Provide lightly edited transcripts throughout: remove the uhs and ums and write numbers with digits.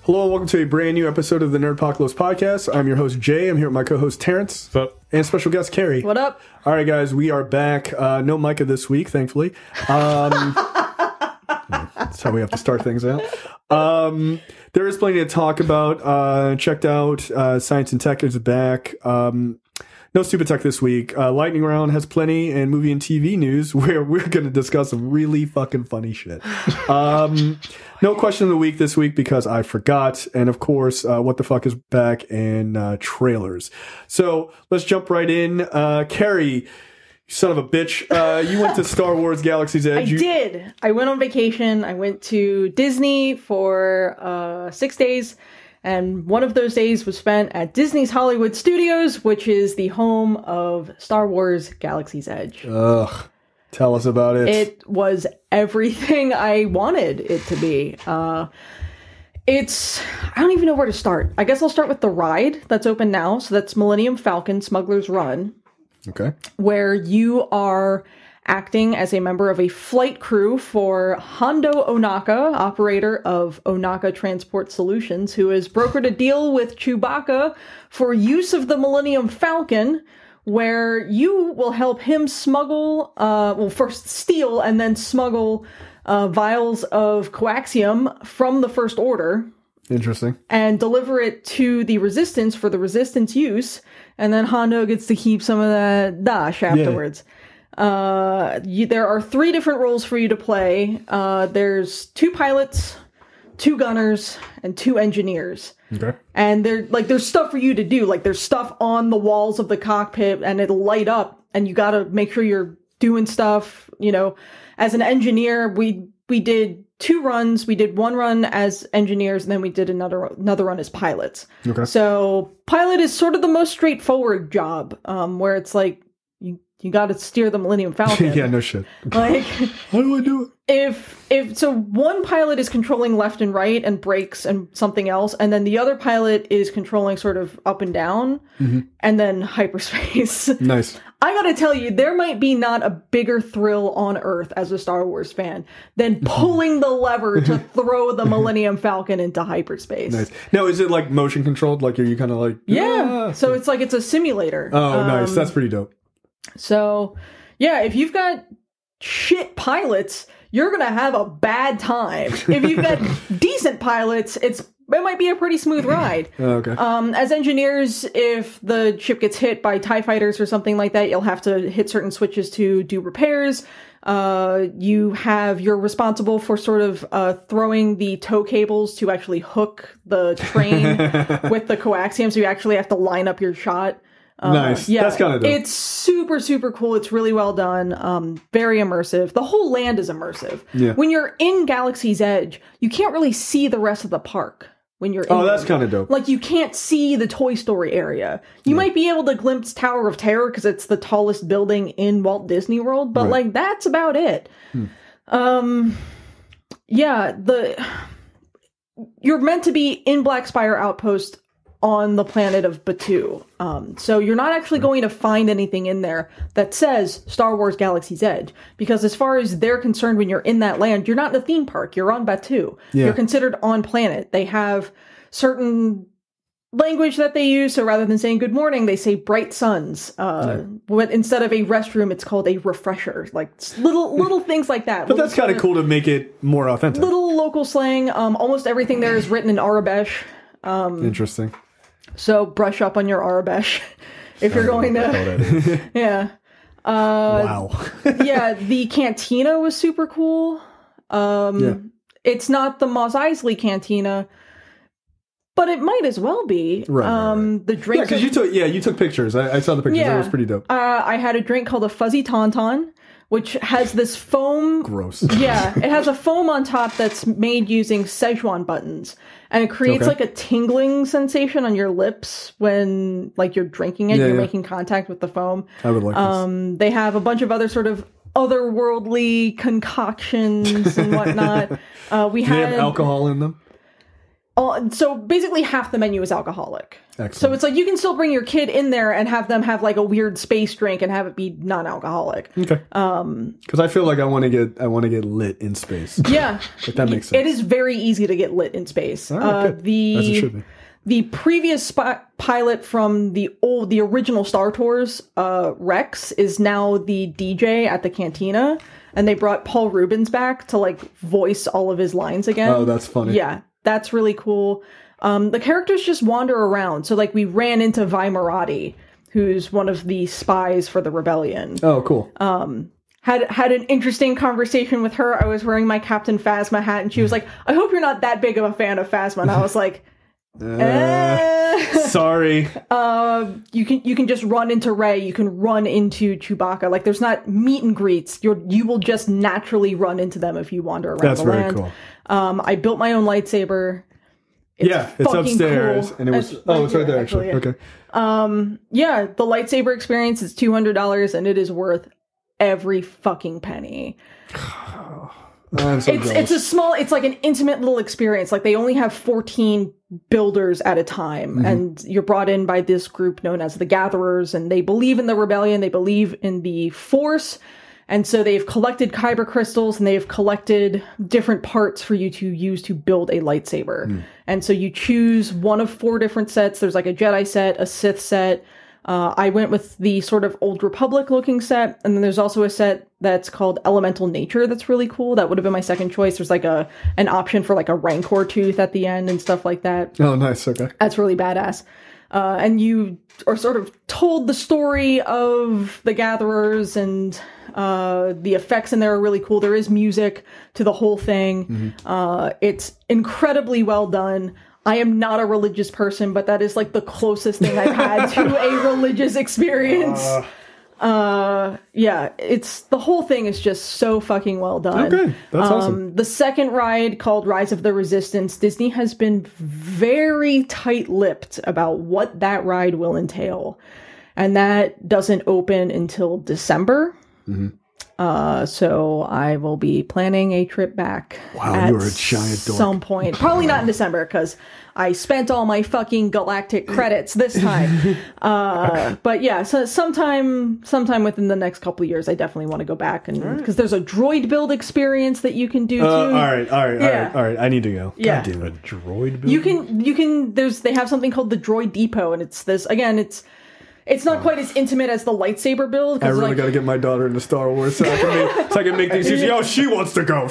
Hello and welcome to a brand new episode of the Nerdpocalypse Podcast. I'm your host, Jay. I'm here with my co-host, Terrence. What's up? And special guest, Carrie. What up? All right, guys, we are back. No Micah this week, thankfully. That's how we have to start things out. There is plenty to talk about. Checked out Science and Tech is back. No stupid tech this week. Lightning Round has plenty, and movie and TV news where we're going to discuss some really fucking funny shit. No question of the week this week because I forgot. And of course, what the fuck is back and trailers. So let's jump right in. Carrie, you son of a bitch. You went to Star Wars Galaxy's Edge. I did. I went on vacation. I went to Disney for 6 days. And one of those days was spent at Disney's Hollywood Studios, which is the home of Star Wars Galaxy's Edge. Ugh. Tell us about it. It was everything I wanted it to be. I don't even know where to start. I guess I'll start with the ride that's open now. So that's Millennium Falcon Smuggler's Run. Okay. Where you are acting as a member of a flight crew for Hondo Onaka, operator of Onaka Transport Solutions, who has brokered a deal with Chewbacca for use of the Millennium Falcon, where you will help him smuggle, first steal and then smuggle vials of coaxium from the First Order. Interesting. And deliver it to the Resistance for the Resistance use, and then Hondo gets to keep some of that dash afterwards. Yeah. There are 3 different roles for you to play. There's 2 pilots, 2 gunners, and 2 engineers. Okay. And there's stuff for you to do. Like, there's stuff on the walls of the cockpit, and it'll light up, and you gotta make sure you're doing stuff. You know, as an engineer, we did 2 runs. We did 1 run as engineers, and then we did another run as pilots. Okay. So, pilot is sort of the most straightforward job, where it's like, you got to steer the Millennium Falcon. Yeah, no shit. Like, how do I do it? If one pilot is controlling left and right and brakes and something else, and then the other pilot is controlling sort of up and down, and then hyperspace. Nice. I gotta tell you, there might be not a bigger thrill on Earth as a Star Wars fan than pulling the lever to throw the Millennium Falcon into hyperspace. Nice. Now, is it like motion controlled? Like, are you kind of like... Yeah. So it's like it's a simulator. Oh, nice. That's pretty dope. So, yeah, if you've got shit pilots, you're going to have a bad time. If you've got decent pilots, it might be a pretty smooth ride. Okay. As engineers, if the ship gets hit by TIE fighters or something like that, you'll have to hit certain switches to do repairs. You're responsible for sort of throwing the tow cables to actually hook the train with the coaxium, so you actually have to line up your shot. Nice. Yeah, that's kind of dope. It's super, super cool. It's really well done. Very immersive. The whole land is immersive. Yeah. When you're in Galaxy's Edge, you can't really see the rest of the park when you're in Oh, that's kind of dope. Like, you can't see the Toy Story area. You might be able to glimpse Tower of Terror because it's the tallest building in Walt Disney World, but, like, that's about it. You're meant to be in Black Spire Outpost on the planet of Batuu. So you're not actually going to find anything in there that says Star Wars Galaxy's Edge. Because as far as they're concerned, when you're in that land, you're not in a theme park. You're on Batuu. Yeah. You're considered on planet. They have certain language that they use. So rather than saying good morning, they say bright suns. But instead of a restroom, it's called a refresher. Like little things like that. But that's kind of cool to make it more authentic. Little local slang. Almost everything there is written in Arabesh. Interesting. So brush up on your Arabesh if you're going to... Yeah. Wow. Yeah, the cantina was super cool. It's not the Mos Eisley cantina, but it might as well be. Right. The drink... Yeah, because you took pictures. I saw the pictures. Yeah. It was pretty dope. I had a drink called a Fuzzy Tauntaun, which has this foam... Gross. Yeah, it has a foam on top that's made using Szechuan buttons. And it creates like a tingling sensation on your lips when like you're drinking it, you're making contact with the foam. I would like this. They have a bunch of other sort of otherworldly concoctions and whatnot. Do they have alcohol in them? So basically half the menu is alcoholic. Excellent. So it's like you can still bring your kid in there and have them have like a weird space drink and have it be non-alcoholic. Okay. Because I feel like I want to get lit in space. Yeah. Like that makes sense. It is very easy to get lit in space. All right, good. As it should be. The previous pilot from the original Star Tours, Rex, is now the DJ at the cantina, and they brought Paul Rubens back to like voice all of his lines again. Oh, that's funny. Yeah, that's really cool. The characters just wander around. So like we ran into Vi Marati, who's one of the spies for the rebellion. Oh, cool. Had an interesting conversation with her. I was wearing my Captain Phasma hat, and she was like, "I hope you're not that big of a fan of Phasma." And I was like, sorry. You can just run into Rey. You can run into Chewbacca. Like there's not meet and greets. You will just naturally run into them if you wander around the land. That's very cool. I built my own lightsaber. It's upstairs, cool. and it was. It's right there actually. Yeah. Okay. Yeah, the lightsaber experience is $200, and it is worth every fucking penny. I'm so jealous. It's like an intimate little experience. Like they only have 14 builders at a time, and you're brought in by this group known as the Gatherers, and they believe in the rebellion, they believe in the Force, and so they've collected kyber crystals, and they've collected different parts for you to use to build a lightsaber. And so you choose one of 4 different sets. There's like a Jedi set, a Sith set. I went with the sort of Old Republic looking set, and then there's also a set that's called Elemental Nature that's really cool. That would have been my second choice. There's like an option for like a Rancor tooth at the end and stuff like that. Oh, nice. Okay. That's really badass. And you are sort of told the story of the Gatherers, and the effects in there are really cool. There is music to the whole thing. It's incredibly well done. I am not a religious person, but that is like the closest thing I've had to a religious experience. Yeah, the whole thing is just so fucking well done. Okay, that's awesome. The second ride, called Rise of the Resistance, Disney has been very tight-lipped about what that ride will entail. And that doesn't open until December. So I will be planning a trip back. Wow, you're a giant dork. Some point. Probably not in December, because I spent all my fucking galactic credits this time. But yeah, so sometime within the next couple of years, I definitely want to go back, and because there's a droid build experience that you can do too. All right. I need to go. Yeah. God damn it. A droid build? You can. They have something called the Droid Depot, and it's this again. It's not quite as intimate as the lightsaber build. I really got to get my daughter into Star Wars so I can make these. She wants to go.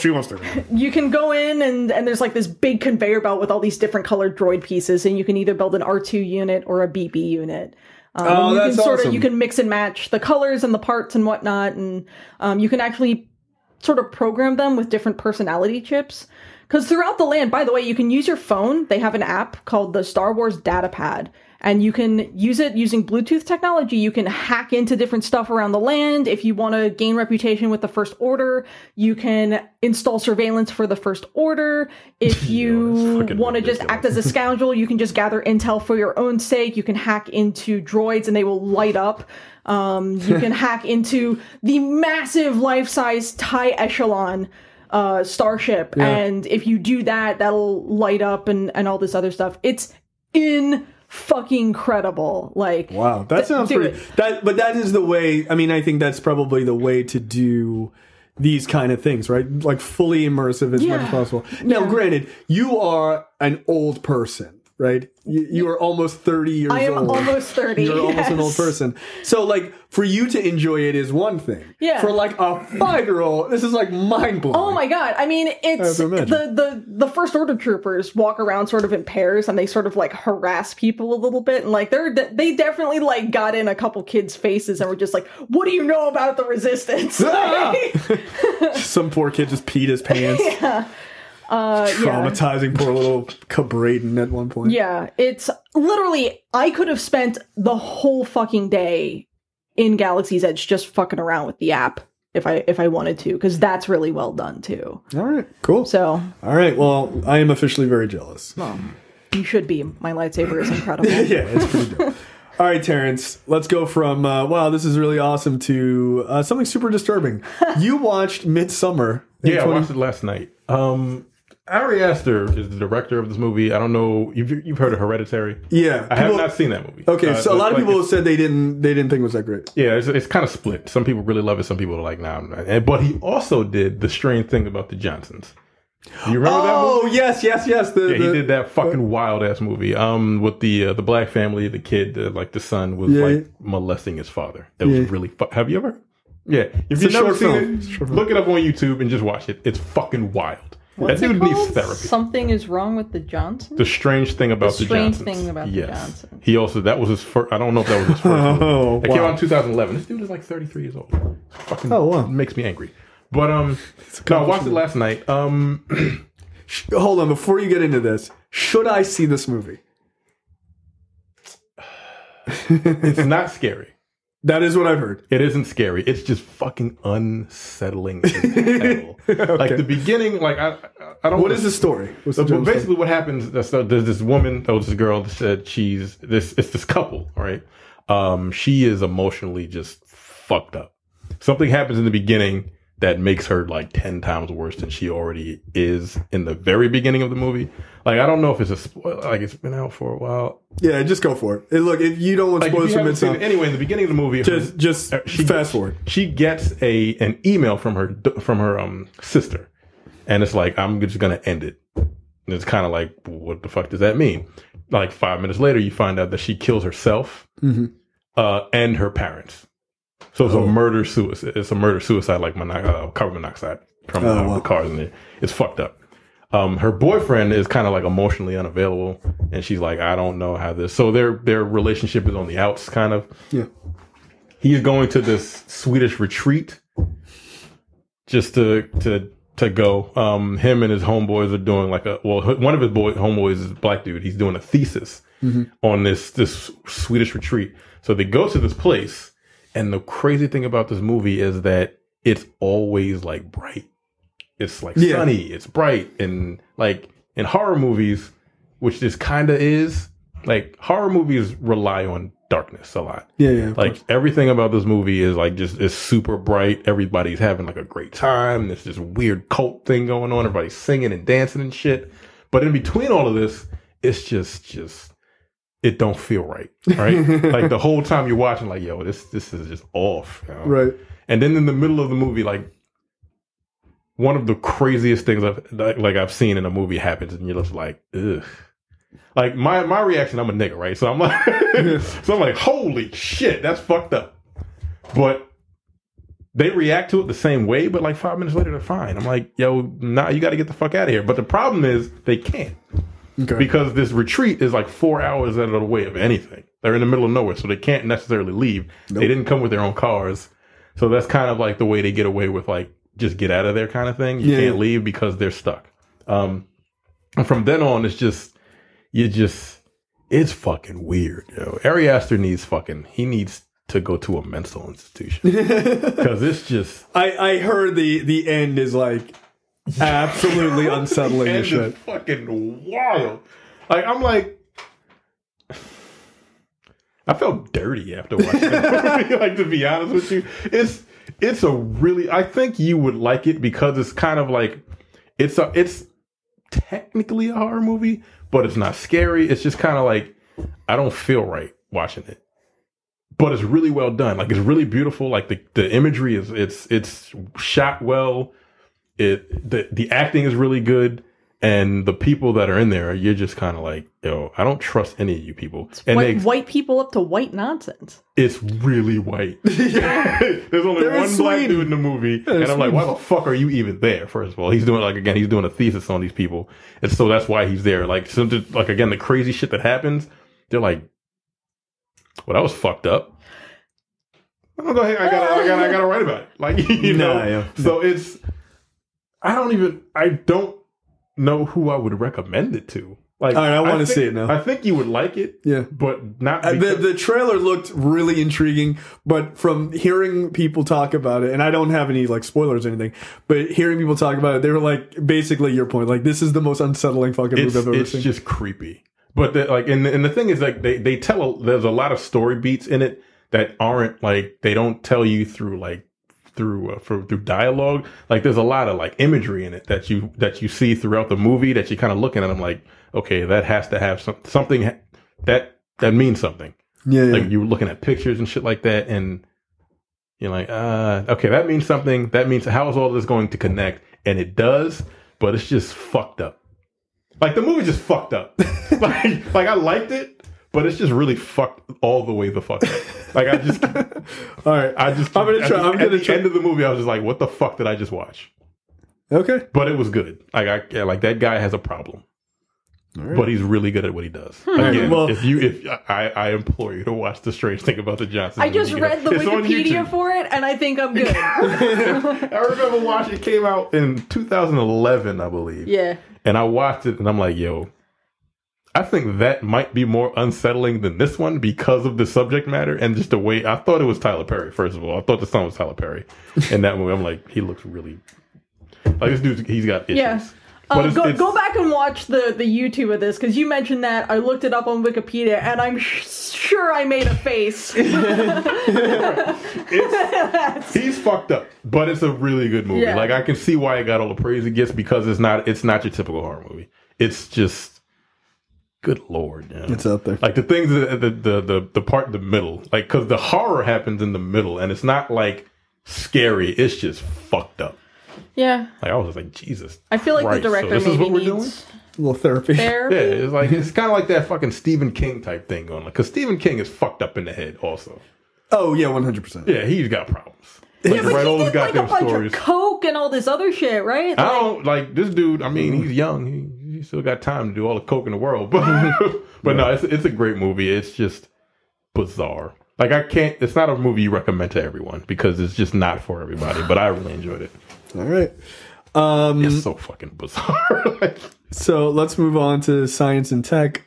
You can go in, and there's like this big conveyor belt with all these different colored droid pieces, and you can either build an R2 unit or a BB unit. That's awesome. You can mix and match the colors and the parts and whatnot, and you can actually sort of program them with different personality chips. Because throughout the land, by the way, you can use your phone. They have an app called the Star Wars Data Pad. And you can use it using Bluetooth technology. You can hack into different stuff around the land. If you want to gain reputation with the First Order, you can install surveillance for the First Order. If you want to just act as a scoundrel, you can just gather intel for your own sake. You can hack into droids and they will light up. You can hack into the massive life-size TIE Echelon starship. Yeah. And if you do that, that'll light up and all this other stuff. It's fucking incredible. Like, wow, that sounds pretty. But that is the way. I mean, I think that's probably the way to do these kind of things, right? Like fully immersive as much as possible. Now, granted, you are an old person, right? You are almost 30 years old. I am almost 30. You're almost an old person. So, like, for you to enjoy it is one thing. Yeah. For like a 5-year-old, this is like mind blowing. Oh my god! I mean, it's the First Order troopers walk around sort of in pairs, and they sort of like harass people a little bit, and like they definitely like got in a couple kids' faces and were just like, "What do you know about the Resistance?" Some poor kid just peed his pants. Yeah. Traumatizing poor little Cabraden at one point. Yeah, it's literally, I could have spent the whole fucking day in Galaxy's Edge just fucking around with the app if I wanted to, because that's really well done too. All right, cool. So, all right, well, I am officially very jealous. Well, you should be. My lightsaber is incredible. Yeah, it's pretty dope. All right, Terrence, let's go from, wow, this is really awesome, to something super disturbing. You watched Midsummer. Yeah, I watched it last night. Ari Aster is the director of this movie. I don't know. You've heard of Hereditary? Yeah, I have not seen that movie. Okay, so a lot of people said they didn't think it was that great. Yeah, it's kind of split. Some people really love it. Some people are like, nah. But he also did The Strange Thing About the Johnsons. You remember that movie? Oh, yes. He did that fucking wild ass movie. With the black family, the kid, the son was molesting his father. It was really. Have you ever? Yeah, if you've never seen it, look it up on YouTube and just watch it. It's fucking wild. What's that dude it called? needs therapy. Something is wrong with the Johnsons? The Strange Thing About the Johnsons. The Strange Thing About the Johnsons. He also, that was his first, I don't know if that was his first movie. It came out in 2011. This dude is like 33 years old. Fucking makes me angry. But, no, I watched it last night. Hold on, before you get into this, should I see this movie? It's not scary. That is what I've heard. It isn't scary. It's just fucking unsettling as hell. Okay. Like the beginning, like I don't. What is the story? Basically, what happens? There's this woman. This girl that said it's this couple. All right. She is emotionally just fucked up. Something happens in the beginning that makes her like 10 times worse than she already is in the very beginning of the movie. Like, I don't know if it's a spoiler. Like, it's been out for a while. Yeah, just go for it. Look, if you don't want spoilers from it, anyway, in the beginning of the movie, just fast forward. She gets an email from her sister, and it's like, I'm just gonna end it. And it's kind of like, what the fuck does that mean? Like 5 minutes later, you find out that she kills herself and her parents. So it's a murder suicide. It's a murder suicide, like carbon monoxide from the cars in there. It's fucked up. Her boyfriend is kind of like emotionally unavailable, and she's like, I don't know how this. So their relationship is on the outs, kind of. Yeah. He's going to this Swedish retreat just to go. Him and his homeboys are doing one of his homeboys is a black dude. He's doing a thesis on this Swedish retreat. So they go to this place. And the crazy thing about this movie is that it's always like bright. It's like sunny, it's bright. And like in horror movies, which this kind of is, like horror movies rely on darkness a lot. Yeah. Like everything about this movie is like it's super bright. Everybody's having like a great time. There's this weird cult thing going on. Everybody's singing and dancing and shit. But in between all of this, it's just it don't feel right. Like the whole time you're watching, like, yo, this is just off. You know? Right. And then in the middle of the movie, like one of the craziest things I've seen in a movie happens, and you're just like, ugh. Like my reaction, I'm a nigga, right? So I'm like, holy shit, that's fucked up. But they react to it the same way, but like 5 minutes later, they're fine. I'm like, yo, nah, you got to get the fuck out of here. But the problem is they can't. Okay. Because this retreat is like 4 hours out of the way of anything. They're in the middle of nowhere, so they can't necessarily leave. Nope. They didn't come with their own cars. So that's kind of like the way they get away with like, just get out of there kind of thing. You can't leave because they're stuck. And from then on, it's fucking weird, yo. Ari Aster needs to go to a mental institution. Because it's just... I heard the end is like... absolutely unsettling as shit. It's fucking wild. Like I'm like, I felt dirty after watching that movie. Like to be honest with you, it's a really. I think you would like it because it's kind of like it's technically a horror movie, but it's not scary. It's just kind of like I don't feel right watching it, but it's really well done. Like it's really beautiful. Like the imagery is it's shot well. The acting is really good, and the people that are in there, you're just kind of like, yo, I don't trust any of you people. It's white people up to white nonsense. It's really white. There's only one black dude in the movie, and I'm like, why the fuck are you even there? First of all, he's doing a thesis on these people, and so that's why he's there. Like, so like again, the crazy shit that happens, they're like, well, that was fucked up. I'm gonna go ahead. I gotta write about it. Like, you know. So it's. I don't know who I would recommend it to. Like, all right, I want to see it now. I think you would like it. Yeah. But not the trailer looked really intriguing, but from hearing people talk about it, and I don't have any like spoilers or anything, but hearing people talk about it, they were like basically your point. Like, this is the most unsettling fucking movie I've ever seen. It's just creepy. But and the thing is, like, they tell there's a lot of story beats in it that aren't like, they don't tell you through like through dialogue. Like there's a lot of like imagery in it that you see throughout the movie that you kind of looking at. I'm like, okay, that has to have something that means something. Yeah, like you're looking at pictures and shit like that, and you're like, okay, that means something. That means how is all this going to connect? And it does, but it's just fucked up. Like the movie just fucked up. like I liked it, but it's just really fucked all the way the fuck up. Like I just, all right. I'm gonna try. At the end of the movie, I was just like, what the fuck did I just watch? Okay, but it was good. Like like that guy has a problem. Right. But he's really good at what he does. Again, well, I implore you to watch The Strange Thing About the Johnsons. I just read the Wikipedia for it, and I think I'm good. I remember watching it. Came out in 2011, I believe. Yeah. And I watched it, and I'm like, yo, I think that might be more unsettling than this one because of the subject matter and just the way. I thought it was Tyler Perry, first of all. I thought the son was Tyler Perry in that movie. I'm like, he looks really... Like, this dude, he's got issues. Yeah. Go back and watch the YouTube of this, because you mentioned that. I looked it up on Wikipedia, and I'm sure I made a face. He's fucked up, but it's a really good movie. Yeah. Like I can see why it got all the praise it gets, because it's not your typical horror movie. It's just, good lord, you know? It's out there. Like the things, the part in the middle, like because the horror happens in the middle, and it's not like scary. It's just fucked up. Yeah. Like I was like, Jesus. I feel like Christ. the director so this maybe is what we're needs doing? A little therapy. Yeah, it's kind of like that fucking Stephen King type thing going on. Because Stephen King is fucked up in the head also. Oh yeah, 100%. Yeah, he's got problems. Like, yeah, but he did like a bunch of coke and all this other shit, right? I don't like this dude. I mean, he's young. He still got time to do all the coke in the world. But no, it's a great movie. It's just bizarre. Like I can't. It's not a movie you recommend to everyone because it's just not for everybody. But I really enjoyed it. All right. It's so fucking bizarre. So let's move on to science and tech,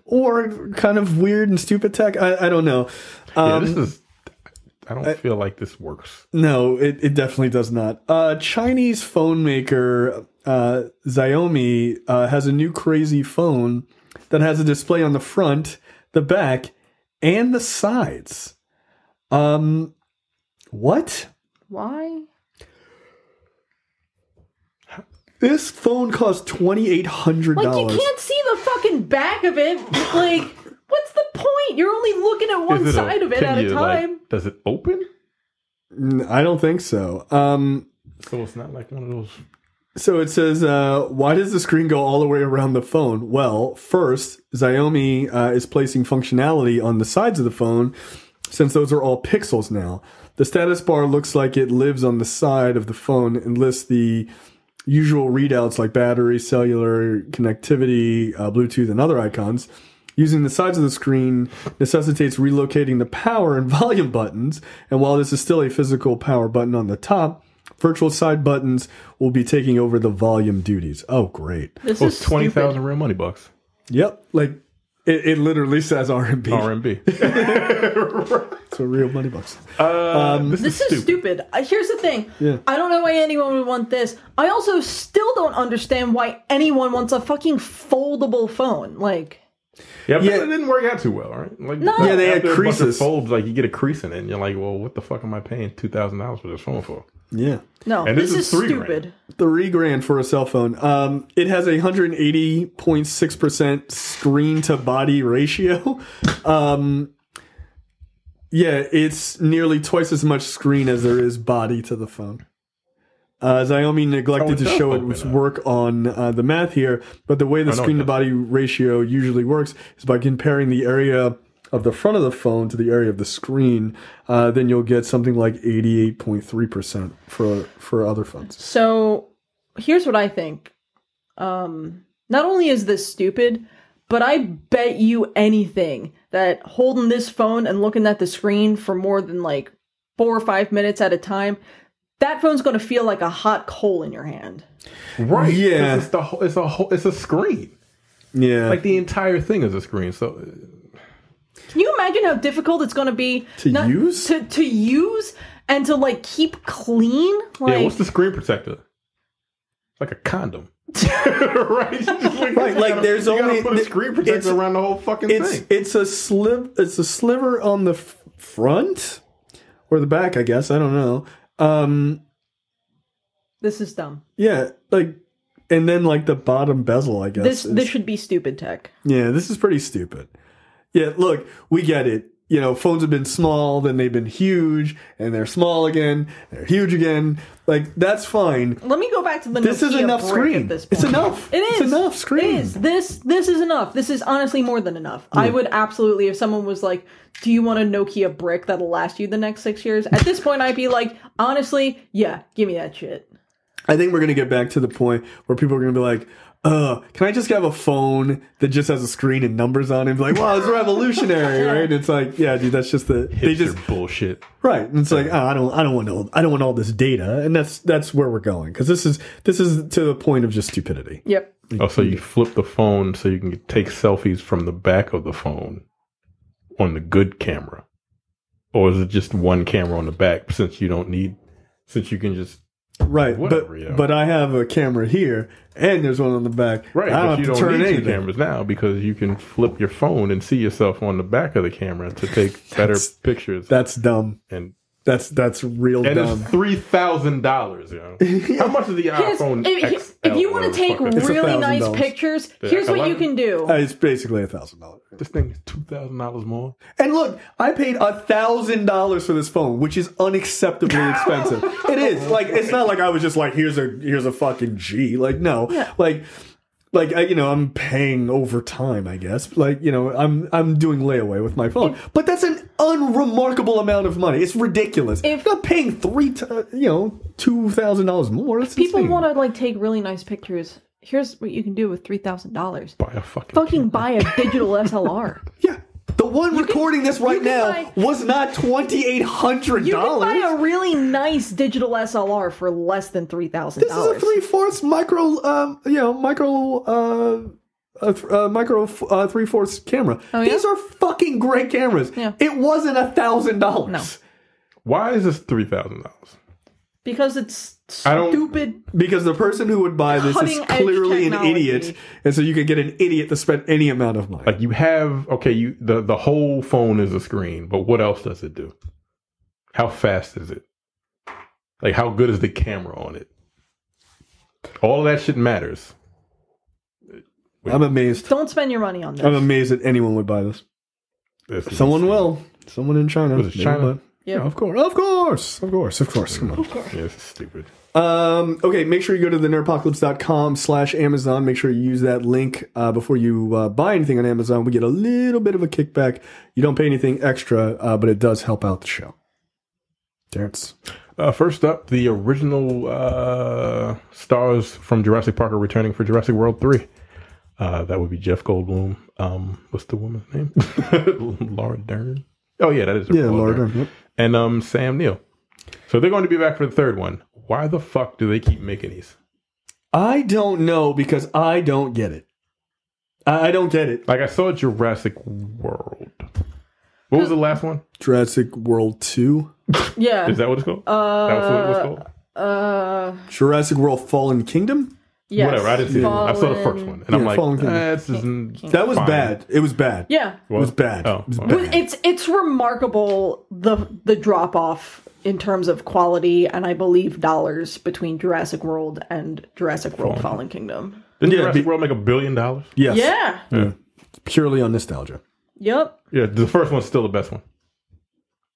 or kind of weird and stupid tech. I don't know. This is. I don't feel like this works. No, it definitely does not. Chinese phone maker Xiaomi has a new crazy phone that has a display on the front, the back, and the sides. What? Why? This phone costs $2,800. Like, you can't see the fucking back of it. Like, what's the point? You're only looking at one side of it at a time. Like, does it open? I don't think so. So it's not like one of those... So it says, why does the screen go all the way around the phone? Well, first, Xiaomi is placing functionality on the sides of the phone, since those are all pixels now. The status bar looks like it lives on the side of the phone and lists the usual readouts like battery, cellular, connectivity, Bluetooth, and other icons. Using the sides of the screen necessitates relocating the power and volume buttons, and while this is still a physical power button on the top, virtual side buttons will be taking over the volume duties. Oh, great. This is 20,000 real money bucks. Yep. Like, it literally says RMB. RMB. So real money bucks. This is stupid. Here's the thing. Yeah. I don't know why anyone would want this. I also still don't understand why anyone wants a fucking foldable phone. Like... Yeah, but it didn't work out too well, right? Like, no. Yeah, they had creases. Folds, like you get a crease in it, and you're like, well, what the fuck am I paying $2,000 for this phone for? Yeah. No, and this is stupid. $3,000 for a cell phone. It has a 180.6% screen to body ratio. Yeah, it's nearly twice as much screen as there is body to the phone. Xiaomi neglected to show its work on the math here, but the way the screen-to-body ratio usually works is by comparing the area of the front of the phone to the area of the screen. Then you'll get something like 88.3% for other phones. So here's what I think. Not only is this stupid, but I bet you anything that holding this phone and looking at the screen for more than like 4 or 5 minutes at a time, that phone's going to feel like a hot coal in your hand. Right. Yeah. It's a screen. Yeah. Like the entire thing is a screen. So can you imagine how difficult it's going to be to use and to like keep clean? Like, yeah, what's the screen protector? Like a condom. Right? Right, like there's only put a screen protector around the whole fucking thing. It's a sliver on the front or the back, I guess. I don't know. This is dumb. Yeah, like, and then like the bottom bezel, I guess. This should be stupid tech. Yeah, this is pretty stupid. Yeah, look, we get it. You know, phones have been small, then they've been huge, and they're small again, they're huge again. Like, that's fine. Let me go back to the This is Nokia enough brick screen. at this point. It's enough. It is. It's enough screen. It is. This is enough. This is honestly more than enough. I would absolutely, if someone was like, do you want a Nokia brick that'll last you the next 6 years? At this point, I'd be like, honestly, yeah, give me that shit. I think we're going to get back to the point where people are going to be like, can I just have a phone that just has a screen and numbers on it? And be like, wow, it's revolutionary, right? And it's like, yeah, dude, that's just they just bullshit, right? And it's like, oh, I don't want all this data, and that's where we're going, because this is to the point of just stupidity. Yep. Oh, so you flip the phone so you can take selfies from the back of the phone on the good camera, or is it just one camera on the back since you can just right? Whatever, but I have a camera here, and there's one on the back. Right, I but you don't need anything. two cameras now because you can flip your phone and see yourself on the back of the camera to take better pictures. That's dumb. And that's real and dumb. it's $3,000. You know, how much is the iPhone? If you want to take really nice $1,000. pictures, here's what you can do. It's basically $1,000. This thing is $2,000 more. And look, I paid $1,000 for this phone, which is unacceptably expensive. It is. Like, it's not like I was just like, here's a fucking G. Like, no. Yeah. Like I'm paying over time, I guess. Like, I'm doing layaway with my phone. But that's an unremarkable amount of money. It's ridiculous. If I'm not paying $2,000 more. That's people insane. want to like take really nice pictures, here's what you can do with $3,000. Buy a fucking buy a digital SLR. Yeah. The one recording this right now was not $2,800. You can buy a really nice digital SLR for less than $3,000. This is a 3/4 micro 3/4 camera. Oh, yeah? These are fucking great cameras. Yeah. It wasn't $1,000. No. Why is this $3,000? Because it's I stupid. Because the person who would buy this is Cutting-edge clearly an technology. idiot, and so you can get an idiot to spend any amount of money. Like you have the whole phone is a screen, but what else does it do? How fast is it? Like how good is the camera on it? All of that shit matters. I'm amazed. Don't spend your money on this. I'm amazed that anyone would buy this. Someone will. Someone in China. Was it China? Yeah, of course. Come on. Yeah, this is stupid. Okay, make sure you go to the nerdpocalypse.com/Amazon. Make sure you use that link before you buy anything on Amazon. We get a little bit of a kickback. You don't pay anything extra, but it does help out the show. Terrence. First up, the original stars from Jurassic Park are returning for Jurassic World 3. That would be Jeff Goldblum. What's the woman's name? Laura Dern. Oh, yeah, that is Laura Dern. Yep. And Sam Neill. So they're going to be back for the third one. Why the fuck do they keep making these? I don't know, because I don't get it. I don't get it. Like, I saw Jurassic World. What was the last one? Jurassic World 2. Yeah. Is that what it's called? That was what it was called? Jurassic World Fallen Kingdom? Yes. Whatever, I didn't see it. I saw the first one. And I'm like, Fallen Kingdom. this isn't That was fine. bad. It was bad. Yeah. It was bad. Oh, It was okay. bad. It's remarkable the drop off in terms of quality and I believe dollars between Jurassic World and Jurassic World Fallen Kingdom. Didn't Yeah, Jurassic World make $1 billion? Yes. Yeah. Purely on nostalgia. Yep. Yeah, the first one's still the best one.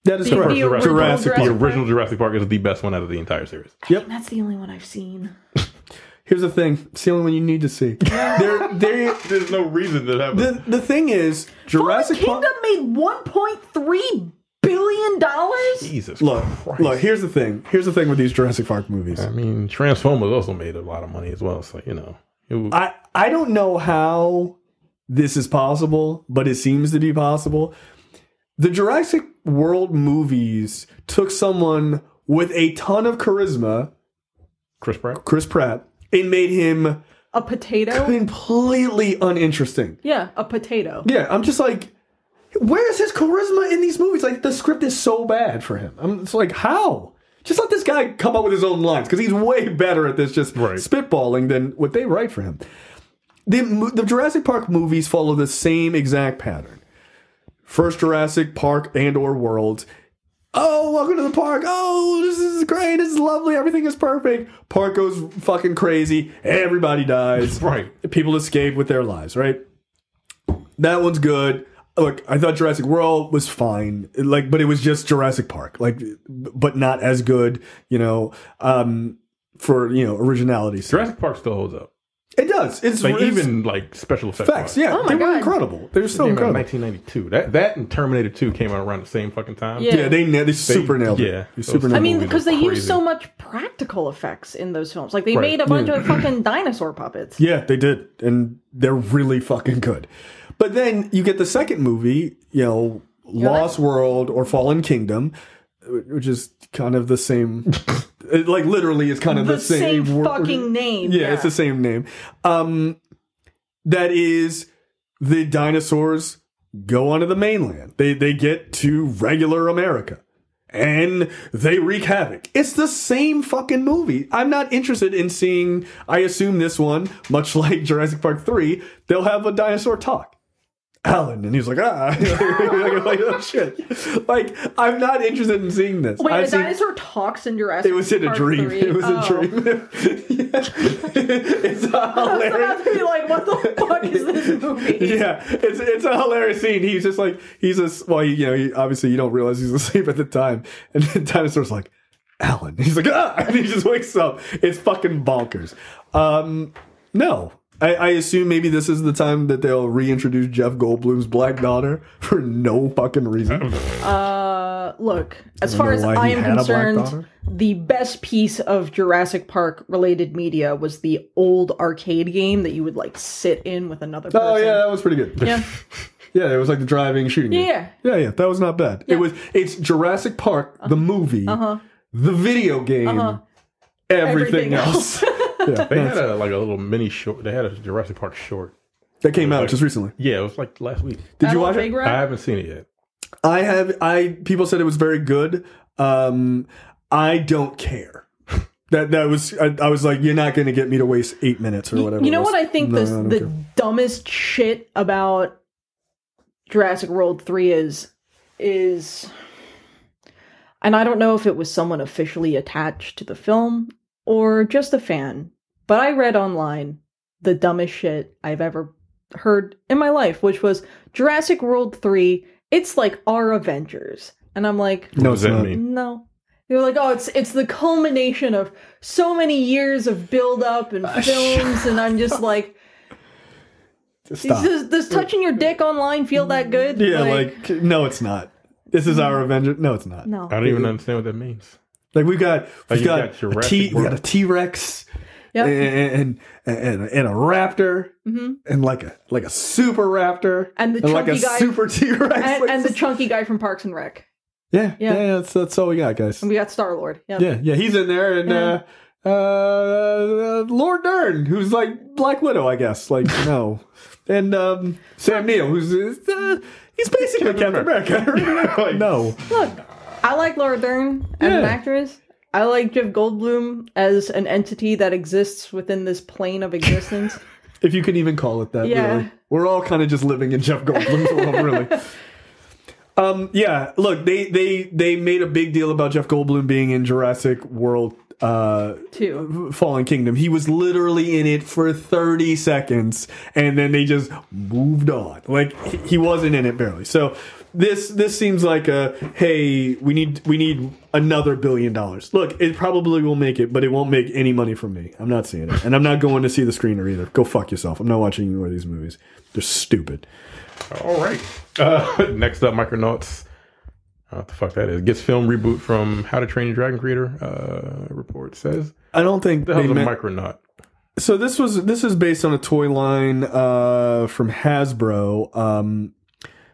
That is The correct. original Jurassic The Jurassic original Jurassic Park is the best one out of the entire series. Yep. That's the only one I've seen. Here's the thing. It's the only one you need to see. There's no reason to have it. The thing is, Jurassic Fallen Park... Kingdom made $1.3 billion? Jesus Look, Christ. here's the thing. Here's the thing with these Jurassic Park movies. I mean, Transformers also made a lot of money as well. So, you know. I don't know how this is possible, but it seems to be possible. The Jurassic World movies took someone with a ton of charisma, Chris Pratt, and made him A potato? completely uninteresting. Yeah, a potato. Yeah, I'm just like, where's his charisma in these movies? Like, the script is so bad for him. It's like, how? Just let this guy come up with his own lines, because he's way better at this just spitballing than what they write for him. The Jurassic Park movies follow the same exact pattern. First Jurassic Park and or World, oh, welcome to the park. Oh, this is great. This is lovely. Everything is perfect. Park goes fucking crazy. Everybody dies. Right. People escape with their lives, right? That one's good. Look, I thought Jurassic World was fine, but it was just Jurassic Park, but not as good, for originality. Jurassic Park still holds up. It does. It's even special effects. Yeah, oh my they were God. incredible. They were so incredible. 1992. That and Terminator 2 came out around the same fucking time. Yeah. They super nailed it. Yeah, They super nailed I mean, movies because are they use crazy. so much practical effects in those films. Like, they Right. made a bunch of fucking dinosaur puppets. Yeah, they did, and they're really fucking good. But then you get the second movie, Lost World or Fallen Kingdom, which is kind of the same. Literally, it's kind of the same fucking name. Yeah, it's the same name. That is, the dinosaurs go onto the mainland. They get to regular America. And they wreak havoc. It's the same fucking movie. I'm not interested in seeing, I assume this one, much like Jurassic Park 3, they'll have a dinosaur talk. Alan, and he's like, oh shit. I'm not interested in seeing this. Wait, a dinosaur talks in Jurassic Park 3? It was in a dream. 3? It was a dream. It's a I was hilarious. about to be like, what the fuck is this movie? Yeah, it's a hilarious scene. He's just obviously you don't realize he's asleep at the time, and the dinosaur's like, Alan. He's like, and he just wakes up. It's fucking bonkers. No. I assume maybe this is the time that they'll reintroduce Jeff Goldblum's Black Daughter for no fucking reason. Look, as far as know why I he am had a Black concerned, Daughter. the best piece of Jurassic Park related media was the old arcade game that you would sit in with another person. Oh yeah, that was pretty good. Yeah. Yeah, it was like the driving shooting game. Yeah, that was not bad. Yeah. It's Jurassic Park, the movie, the video game, everything else. Yeah, They had a little mini short. They had a Jurassic Park short. that came out just recently. Yeah, it was like last week. Did you watch it? Big I Red? haven't seen it yet. I have. People said it was very good. I don't care. That was. I was like, you're not going to get me to waste 8 minutes or whatever. You know it was. what I think No, I the don't care. dumbest shit about Jurassic World 3 is, and I don't know if it was someone officially attached to the film or just a fan, but I read online the dumbest shit I've ever heard in my life, which was Jurassic World 3, it's like our Avengers. And I'm like, No, What does it's that not. mean? no. They were like, oh, it's the culmination of so many years of build up and films, and I'm just like, Stop. does touching your dick online feel that good? Yeah, no, it's not. This is our Avenger. No, it's not. no. I don't even understand what that means. We've got you got a Jurassic we got a World. T-Rex Yep. and a raptor and like a super raptor And the like a chunky guy- super T-Rex And the chunky guy from Parks and Rec. yeah, that's all we got, guys. And we got Star Lord. Yeah. Yeah, he's in there, and Lord Dern, who's like Black Widow, I guess. No, and Sam Neill, who's he's basically Captain America. No, Look, I like Laura Dern as an Yeah. actress. I like Jeff Goldblum as an entity that exists within this plane of existence. if you can even call it that. Yeah. Really, we're all kind of just living in Jeff Goldblum's world, really. Yeah. Look, they made a big deal about Jeff Goldblum being in Jurassic World 2. Fallen Kingdom. He was literally in it for 30 seconds, and then they just moved on. He wasn't in it barely. So this seems like hey, we need another $1 billion. Look, it probably will make it, but it won't make any money from me. I'm not seeing it, and I'm not going to see the screener either. Go fuck yourself. I'm not watching any more of these movies. They're stupid. All right. Next up, Micronauts. I don't know what the fuck that is. Gets film reboot from How to Train Your Dragon creator. Report says. I don't think The they hell's a meant. Micronaut? So this is based on a toy line from Hasbro.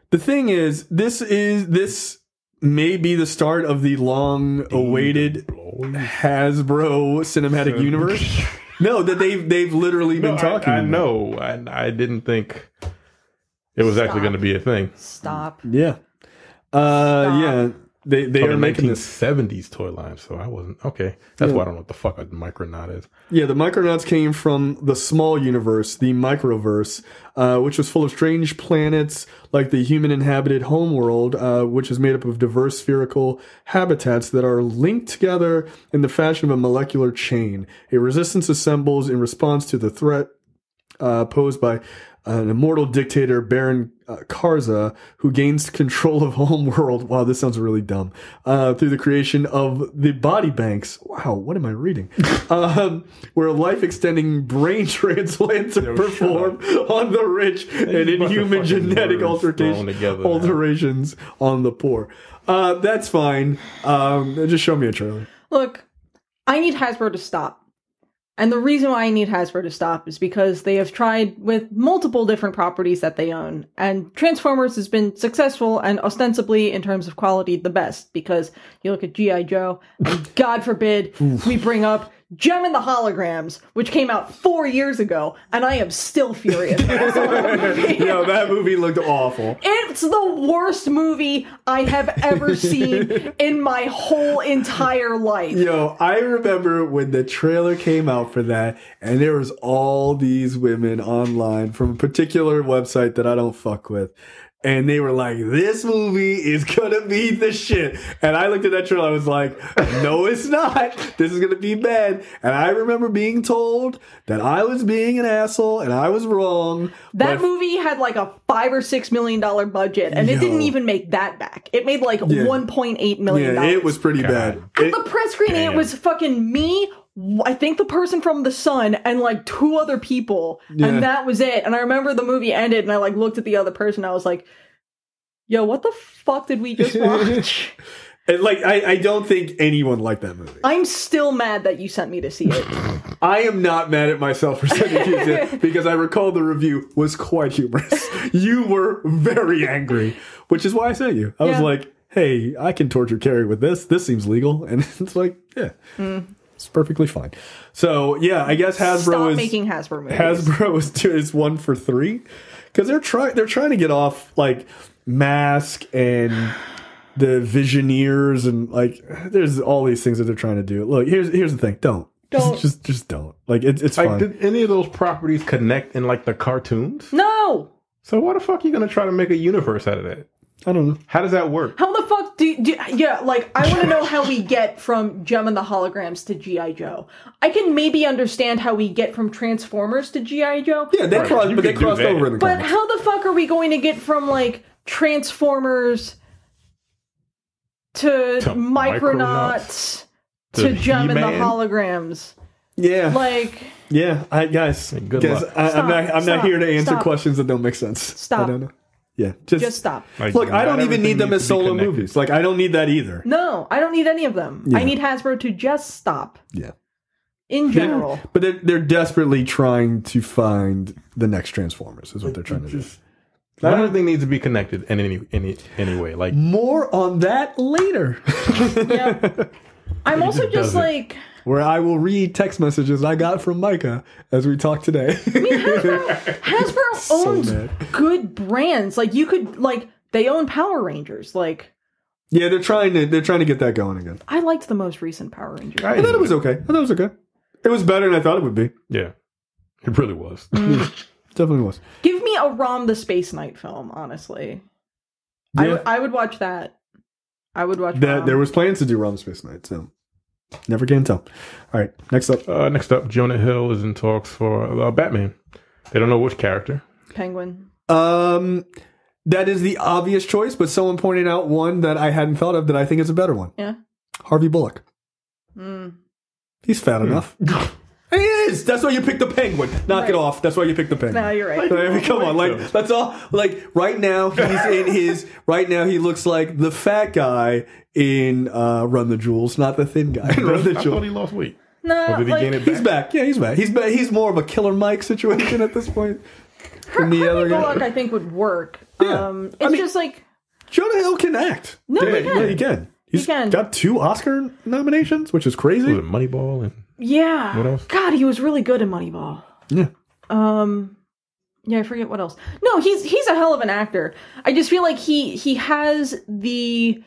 The thing is, this may be the start of the long-awaited Hasbro cinematic universe. No, that they've literally been talking. I about. know. I didn't think it was actually Stop. going to be a thing. Stop. Yeah. Yeah. they are making this 70s toy line, so I wasn't okay. That's why I don't know what the fuck a Micronaut is. Yeah, the Micronauts came from the small universe, the Microverse, which was full of strange planets like the human-inhabited homeworld, which is made up of diverse spherical habitats that are linked together in the fashion of a molecular chain. A resistance assembles in response to the threat posed by an immortal dictator, Baron Karza, who gains control of Homeworld. Wow, this sounds really dumb. Through the creation of the body banks. Wow, what am I reading? Where life-extending brain transplants are performed on the rich and inhuman genetic alterations on the poor. That's fine. Just show me a trailer. Look, I need Hasbro to stop. And the reason why I need Hasbro to stop is because they have tried with multiple different properties that they own. And Transformers has been successful and ostensibly, in terms of quality, the best. Because you look at G.I. Joe, and God forbid we bring up Gem and the Holograms, which came out 4 years ago, and I am still furious. Yo, that movie looked awful. It's the worst movie I have ever seen in my whole entire life. Yo, I remember when the trailer came out for that, and there was all these women online from a particular website that I don't fuck with. And they were like, this movie is gonna be the shit. And I looked at that trailer, I was like, no, it's not. This is gonna be bad. And I remember being told that I was being an asshole and I was wrong. That movie had like a $5 or $6 million budget, and it didn't even make that back. It made like $1.8 million. Yeah, it was pretty bad. At the press screening, it was fucking me, I think the person from The Sun, and like 2 other people, and that was it. And I remember the movie ended, and I like looked at the other person, I was like, yo, what the fuck did we just watch? And like, I don't think anyone liked that movie. I'm still mad that you sent me to see it. I am not mad at myself for sending you to it, because I recall the review was quite humorous. You were very angry, which is why I sent you. I was like, hey, I can torture Carrie with this. This seems legal. And it's like, it's perfectly fine. So, yeah, I guess Hasbro making Hasbro movies. Hasbro is 1 for 3. Because they're trying to get off, like, Mask and the Visioneers, and like there's all these things that they're trying to do. Look, here's the thing. Don't. Just don't. Like it's like, fine. did any of those properties connect in like the cartoons? No. So why the fuck are you gonna try to make a universe out of that? I don't know. How does that work? How the fuck like, I want to know how we get from Gem and the Holograms to G.I. Joe. I can maybe understand how we get from Transformers to G.I. Joe. Yeah, they crossed over in the But comics. how the fuck are we going to get from, like, Transformers to Micronauts to Gem and the Holograms? Yeah. Like... Yeah, guys, luck. I'm not here to answer questions that don't make sense. Stop. I don't know. Yeah, just stop. Like, look, I don't even need them as solo movies. Like, I don't need that either. No, I don't need any of them. Yeah. I need Hasbro to just stop. Yeah. In general. Yeah. But they're desperately trying to find the next Transformers, is what they're trying to do. Everything needs to be connected in any way. Like, more on that later. Yeah. I'm also just like... Where I will read text messages I got from Micah as we talk today. I mean, Hasbro owns good brands. Like, you could, like, they own Power Rangers. Like, yeah, they're trying to get that going again. I liked the most recent Power Rangers. I thought it was okay. It was better than I thought it would be. Yeah, it really was. Definitely was. Give me a Rom the Space Knight film, honestly. Yeah. I would watch that. I would watch that. There was plans to do Rom the Space Knight, so never can tell. All right, next up, Jonah Hill is in talks for Batman. They don't know which character. Penguin. That is the obvious choice, but someone pointed out one that I hadn't thought of that I think is a better one. Yeah. Harvey Bullock. He's fat enough. He is. That's why you picked the Penguin. Knock it off. That's why you picked the Penguin. No, you're right. I mean, come on, like that's all. Like right now, he's in his. Right now, he looks like the fat guy in Run the Jewels, not the thin guy in Run the I Jewels. thought he lost weight. No, or did he gain it back? He's back. Yeah, he's back. He's more of a Killer Mike situation at this point. Harvey Bullock, I think, would work. Yeah. It's just like Jonah Hill can act. No, he can. Yeah, he can. He's got 2 Oscar nominations, which is crazy. Was it Moneyball and what else? God, he was really good in Moneyball. Yeah. Yeah, I forget what else. No, he's a hell of an actor. I just feel like he has the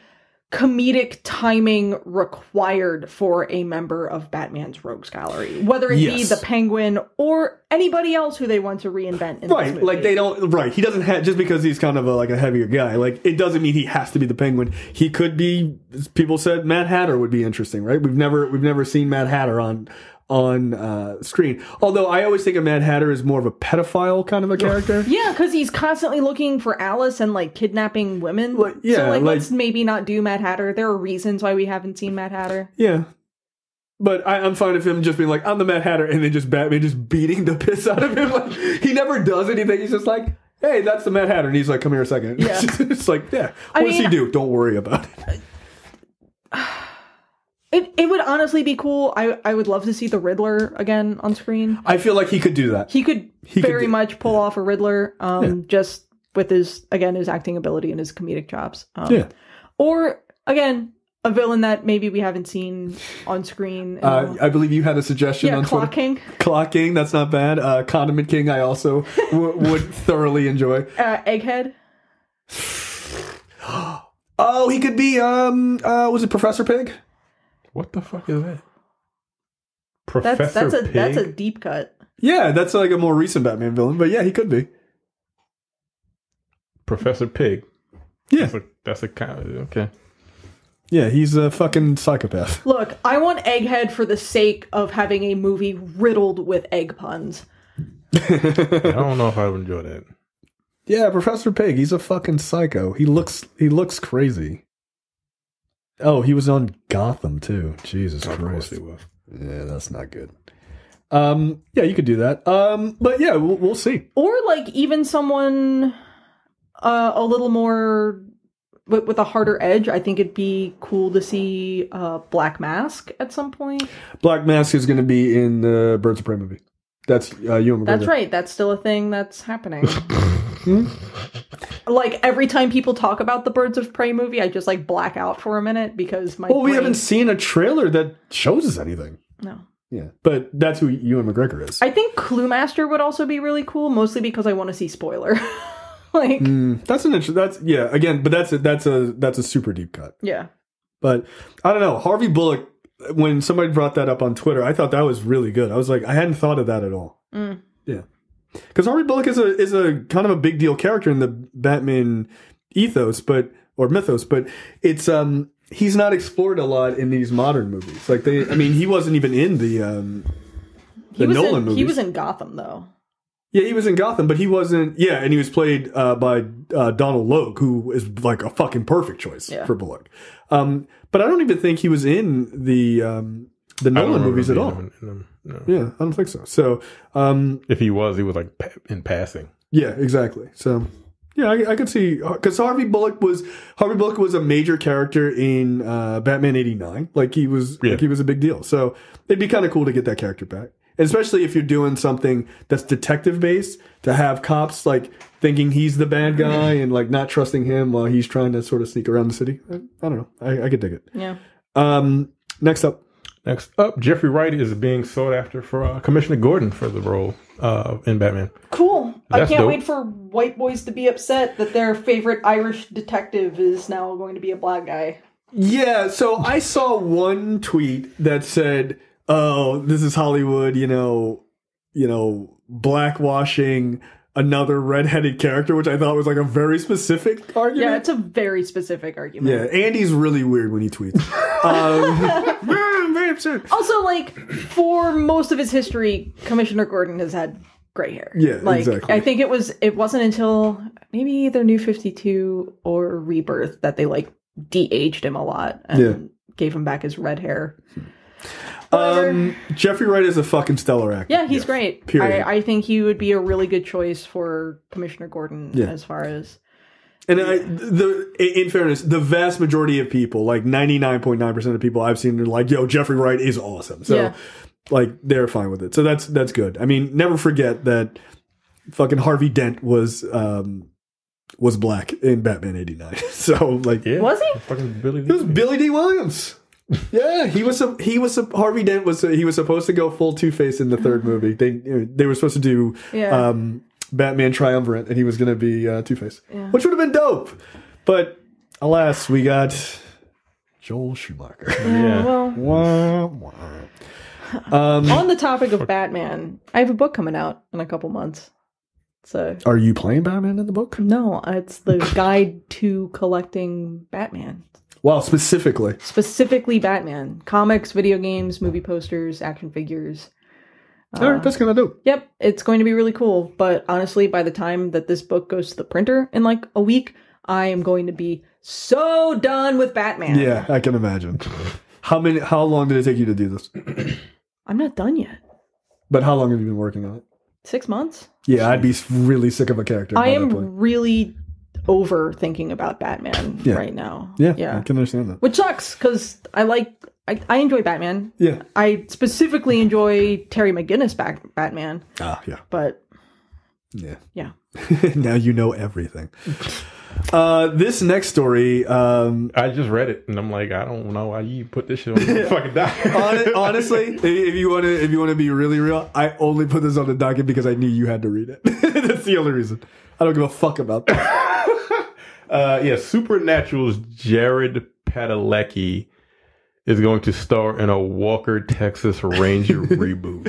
comedic timing required for a member of Batman's Rogues Gallery, whether it be the Penguin or anybody else who they want to reinvent in this movie. Like they don't, he doesn't have, just because he's kind of a heavier guy, like it doesn't mean he has to be the Penguin. He could be, people said Mad Hatter would be interesting, right? We've never seen Mad Hatter on screen. Although I always think of Mad Hatter as more of a pedophile kind of a character. Yeah, because he's constantly looking for Alice and like kidnapping women. So let's maybe not do Mad Hatter. There are reasons why we haven't seen Mad Hatter. Yeah. But I'm fine with him just being like, I'm the Mad Hatter, and then just Batman just beating the piss out of him. Like, he never does anything. He's just like, hey, that's the Mad Hatter. And he's like, come here a second. Yeah. It's like, yeah. What does he do? Don't worry about it. It would honestly be cool. I would love to see the Riddler again on screen. I feel like he could do that. He could very much pull off a Riddler, just with his acting ability and his comedic chops. Or, again, a villain that maybe we haven't seen on screen. I believe you had a suggestion on Twitter. Clock King. Clock King, that's not bad. Condiment King, I also would thoroughly enjoy. Egghead. Oh, he could be, was it Professor Pig? What the fuck is that? Professor Pig? That's a deep cut. Yeah, that's like a more recent Batman villain, but yeah, he could be. Professor Pig. Yeah. That's a kind of, okay. Yeah, he's a fucking psychopath. Look, I want Egghead for the sake of having a movie riddled with egg puns. I don't know if I would enjoy that. Yeah, Professor Pig, he's a fucking psycho. He looks crazy. Oh, he was on Gotham too. Jesus Christ. Of course he was. Yeah, that's not good. Yeah, you could do that. But yeah, we'll see. Or like even someone a little more with a harder edge. I think it'd be cool to see Black Mask at some point. Black Mask is going to be in the Birds of Prey movie. That's Ewan McGregor. That's right. That's still a thing that's happening. Like every time people talk about the Birds of Prey movie, I just like black out for a minute because we haven't seen a trailer that shows us anything. No. Yeah, but that's who Ewan McGregor is. I think Cluemaster would also be really cool, mostly because I want to see spoiler. That's an interesting. But that's a super deep cut. Yeah. But I don't know, Harvey Bullock. When somebody brought that up on Twitter, I thought that was really good. I was like, I hadn't thought of that at all. Yeah. Because Harvey Bullock is a kind of a big deal character in the Batman mythos, but it's he's not explored a lot in these modern movies. Like he wasn't even in the Nolan movies. He was in Gotham though. Yeah, he was in Gotham, but he wasn't. Yeah, and he was played by Donald Logue, who is like a fucking perfect choice for Bullock. But I don't even think he was in the Nolan movies at all. No. Yeah, I don't think so. So, if he was like in passing. Yeah, exactly. So, yeah, I could see because Harvey Bullock was a major character in Batman '89. Like he was a big deal. So it'd be kind of cool to get that character back. Especially if you're doing something that's detective based, to have cops like thinking he's the bad guy and like not trusting him while he's trying to sort of sneak around the city. I don't know. I could dig it. Yeah. Next up, Jeffrey Wright is being sought after for Commissioner Gordon for the role in Batman. Cool. That's I can't dope. wait for white boys to be upset that their favorite Irish detective is now going to be a black guy. Yeah. So I saw one tweet that said, "Oh, this is Hollywood, blackwashing another redheaded character," which I thought was like a very specific argument. Yeah, it's a very specific argument. Yeah, Andy's really weird when he tweets. I'm very upset. Also, like, for most of his history, Commissioner Gordon has had gray hair. Yeah, exactly. I think it wasn't until maybe either New 52 or Rebirth that they like de-aged him a lot and gave him back his red hair. Jeffrey Wright is a fucking stellar actor. Yeah, he's great. Period. I think he would be a really good choice for Commissioner Gordon as far as... And in fairness, the vast majority of people, like 99.9% of people I've seen, are like, yo, Jeffrey Wright is awesome. So, like, they're fine with it. So that's good. I mean, never forget that fucking Harvey Dent was black in Batman '89. So, like... Yeah. Was he? Fucking Billy D. It was Billy D. Williams. Yeah, Harvey Dent was supposed to go full Two-Face in the third movie. They were supposed to do Batman Triumvirate, and he was going to be Two-Face, which would have been dope. But alas, we got Joel Schumacher. Yeah. Well, Wah, wah. on the topic of Batman, I have a book coming out in a couple months. So, Are you playing Batman in the book? no, it's the guide to collecting Batman. Well, specifically. Specifically Batman. Comics, video games, movie posters, action figures. All right, that's gonna do. Yep, it's going to be really cool. But honestly, by the time that this book goes to the printer in like a week, I am going to be so done with Batman. Yeah, I can imagine. How long did it take you to do this? I'm not done yet. But how long have you been working on it? 6 months? Yeah, I'd be really sick of a character. I by that point. am really overthinking about Batman right now. Yeah, I can understand that. Which sucks, because I enjoy Batman. Yeah. I specifically enjoy Terry McGinnis Batman. Ah, yeah. But, Yeah. yeah. Now you know everything. This next story, I just read it and I'm like, I don't know why you put this shit on the fucking document. honestly, if you want to be really real, I only put this on the docket because I knew you had to read it. That's the only reason. I don't give a fuck about that. Yeah, Supernatural's Jared Padalecki is going to star in a Walker, Texas Ranger reboot.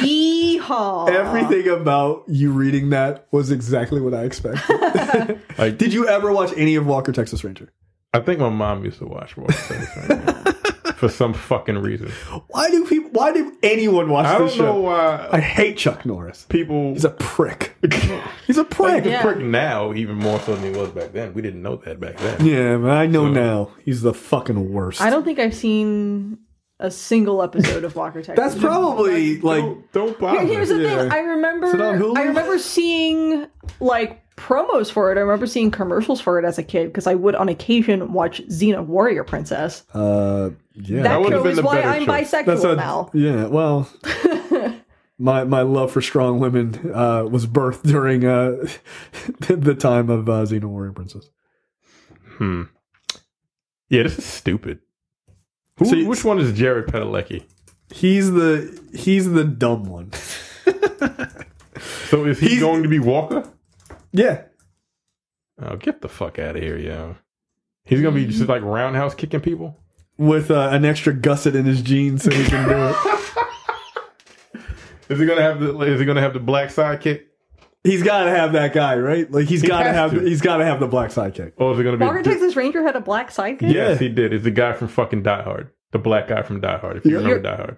Yeehaw! Everything about you reading that was exactly what I expected. Like, Did you ever watch any of Walker, Texas Ranger? I think my mom used to watch Walker, Texas Ranger for some fucking reason. Why do anyone watch I this don't show? know why I hate Chuck Norris. people. He's a prick. He's a prick. He's Yeah. a prick now, even more so than he was back then. We didn't know that back then. Yeah, but I know now. He's the fucking worst. I don't think I've seen a single episode of Walker, Texas. That's probably like Don't bother. Here's the Yeah. thing. I Is it on Hulu? remember seeing like promos for it. I remember seeing commercials for it as a kid because I would on occasion watch Xena Warrior Princess. yeah. That would've show been is the why better I'm choice. bisexual now. Yeah, well, my love for strong women was birthed during the time of Xena Warrior Princess. Yeah, this is stupid. See, Which one is Jared Padalecki? He's the dumb one. So is he going to be Walker? Yeah. Oh, get the fuck out of here, yo. He's going to be just like roundhouse kicking people? With an extra gusset in his jeans so he can do it. Is he going to have the black sidekick? He's got to have that guy, right? Like he's got to has have to. he's got to have the black sidekick. Or is it going to be... Walker, Texas Ranger had a black sidekick? Yes, he did. It's the guy from fucking Die Hard. The black guy from Die Hard, if you remember Die Hard.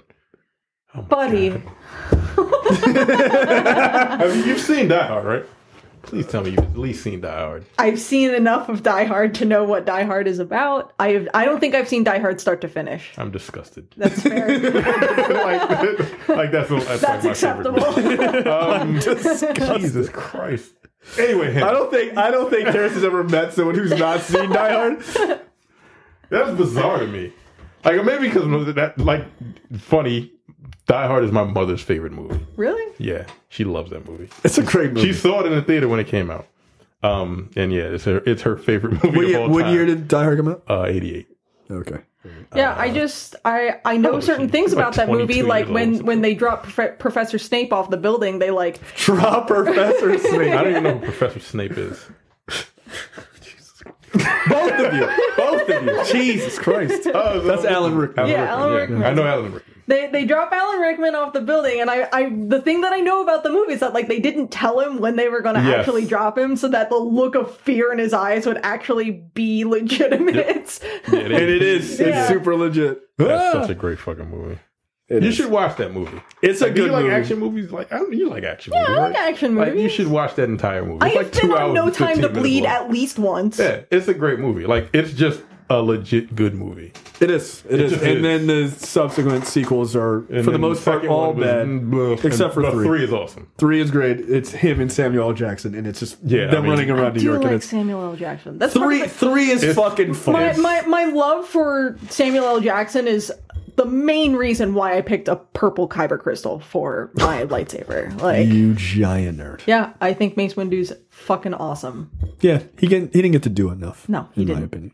Oh my Buddy. God. I mean, you've seen Die Hard, right? Please tell me you've at least seen Die Hard. I've seen enough of Die Hard to know what Die Hard is about. I don't think I've seen Die Hard start to finish. I'm disgusted. That's fair. like that's like my acceptable. favorite movie. Jesus Christ. Anyway, I don't think Terrence has ever met someone who's not seen Die Hard. that's bizarre to me. Like maybe because that, like, funny. Die Hard is my mother's favorite movie. Really? Yeah, she loves that movie. It's a great movie. She saw it in the theater when it came out. And yeah, it's her favorite movie of all time. What year did Die Hard come out? 88. Okay. Yeah, I know certain things like about that 22 movie. Like years old. when they drop Professor Snape off the building, they like Drop Professor Snape. I don't even know who Professor Snape is. Both of you. Jesus Christ. That's Alan Rickman. Alan Rickman. I know Alan Rickman. They drop Alan Rickman off the building, and I the thing that I know about the movie is that like they didn't tell him when they were going to Yes. actually drop him, so that the look of fear in his eyes would actually be legitimate. Yeah, And it is. Yeah. It's super legit. That's such a great fucking movie. You should watch that movie. It's a Do you good like movie. action movies? Like, I don't know, you like action Yeah, movies, I like right? action Like, you movies. should watch that entire movie. I It's have like 2 been on hours No and Time 15 to minutes Bleed long. at least once. Yeah, it's a great movie. Like, it's just a legit good movie. It is. It is. just And is. then the subsequent sequels are, And for the then most part, second all one was, bad. Except for but 3. 3 is awesome. 3 is great. It's him and Samuel L. Jackson, and it's just Yeah, them I mean, running I around New do York. like and it's Samuel L. Jackson. That's one of the- 3 is It's- fucking fun. my love for Samuel L. Jackson is the main reason why I picked a purple kyber crystal for my lightsaber. Like, You giant nerd. yeah, I think Mace Windu's fucking awesome. Yeah, he didn't get to do enough. No, he in didn't. my opinion,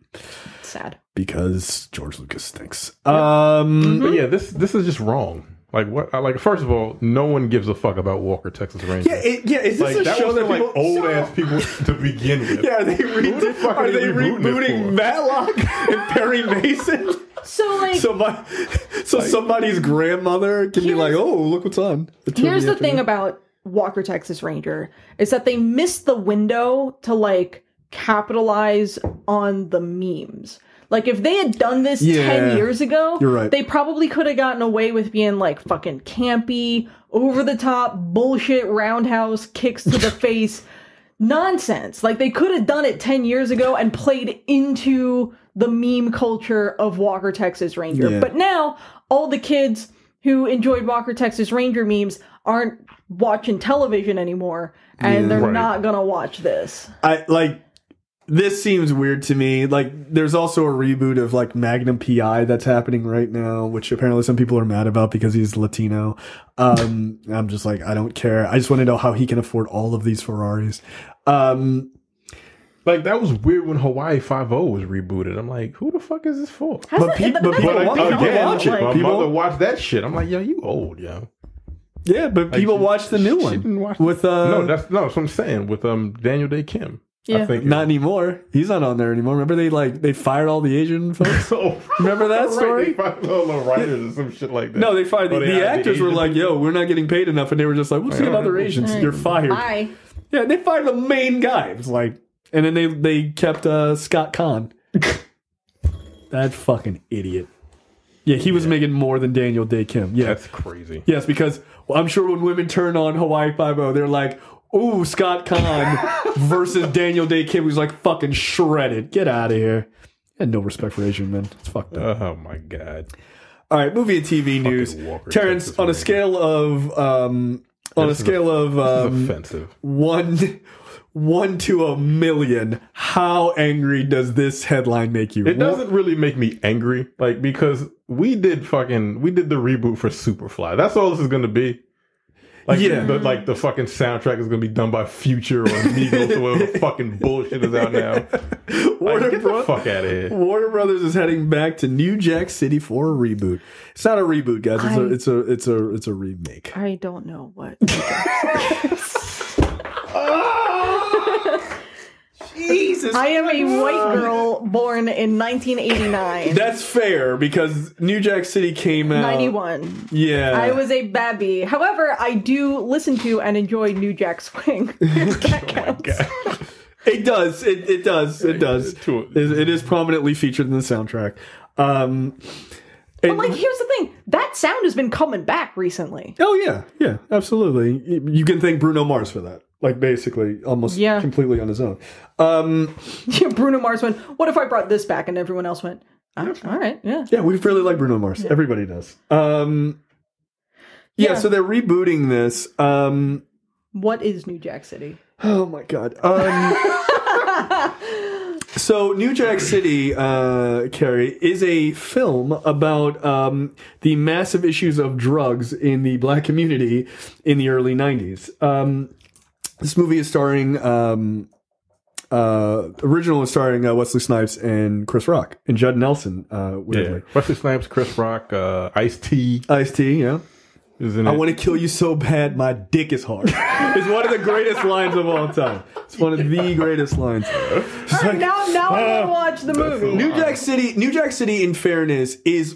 Sad. because George Lucas stinks. But yeah, this is just wrong. Like what? Like first of all, no one gives a fuck about Walker Texas Ranger. Yeah. Is this like a that show was that for, like people, old ass people to begin with? Yeah, are they rebooting Matlock and Perry Mason? So somebody's grandmother can be like, oh, look what's on. Here's the thing about Walker Texas Ranger is that they missed the window to like capitalize on the memes. Like, if they had done this 10 years ago, you're right. They probably could have gotten away with being, like, fucking campy, over-the-top, bullshit, roundhouse, kicks to the face nonsense. Like, they could have done it 10 years ago and played into the meme culture of Walker Texas Ranger. Yeah. But now, all the kids who enjoyed Walker Texas Ranger memes aren't watching television anymore, and they're not gonna watch this. This seems weird to me. Like, there's also a reboot of, like, Magnum P.I. that's happening right now, which apparently some people are mad about because he's Latino. I'm just like, I don't care. I just want to know how he can afford all of these Ferraris. Like, that was weird when Hawaii Five-0 was rebooted. I'm like, who the fuck is this for? But people watch it. My mother watched that shit. I'm like, yo, you old, yo. Yeah, but people watch the new one. Didn't watch with that's what I'm saying, with Daniel Day Kim. Yeah. I think not anymore. He's not on there anymore. Remember they fired all the Asian folks? Remember that story? They fired all the writers and some shit like that. No, they fired the actors were like, yo, we're not getting paid enough, and they were just like, we'll see other Asians. You're fired. Bye. Yeah, they fired the main guy. It was like, and then they kept Scott Kahn. That fucking idiot. Yeah, he was making more than Daniel Day Kim. Yeah, that's crazy. Yes, because I'm sure when women turn on Hawaii Five-0, they're like, ooh, Scott Kahn versus Daniel Day Kim, who's like fucking shredded. Get out of here. And no respect for Asian men. It's fucked up. Oh my god. All right, movie and TV news. Terrence, on a scale of offensive. 1 to a million, how angry does this headline make you? It doesn't really make me angry, like, because we did the reboot for Superfly. That's all this is going to be. Like, the fucking soundtrack is going to be done by Future or Migos or whatever fucking bullshit is out now. Get the fuck out of here. Warner Brothers is heading back to New Jack City for a reboot. It's not a reboot, guys. It's a remake. I don't know what. Jesus, I am a white girl born in 1989. That's fair because New Jack City came out 91. Yeah, I was a babby. However, I do listen to and enjoy New Jack Swing. That counts. It does. It does. It is prominently featured in the soundtrack. But like, here's the thing: that sound has been coming back recently. Oh yeah, absolutely. You can thank Bruno Mars for that. Like, basically, almost completely on his own. Bruno Mars went, what if I brought this back? And everyone else went, all right, yeah. Yeah, we really like Bruno Mars. Yeah. Everybody does. So they're rebooting this. What is New Jack City? Oh, my God. So, New Jack City, Carrie, is a film about the massive issues of drugs in the black community in the early 90s. This movie is starring, original is starring Wesley Snipes and Chris Rock and Judd Nelson. Weirdly. Yeah. Wesley Snipes, Chris Rock, Ice-T. Ice-T, yeah. I want to kill you so bad, my dick is hard. It's one of the greatest lines of all time. It's one of the greatest lines. Right, now I want to watch the movie. New Jack City, in fairness, it's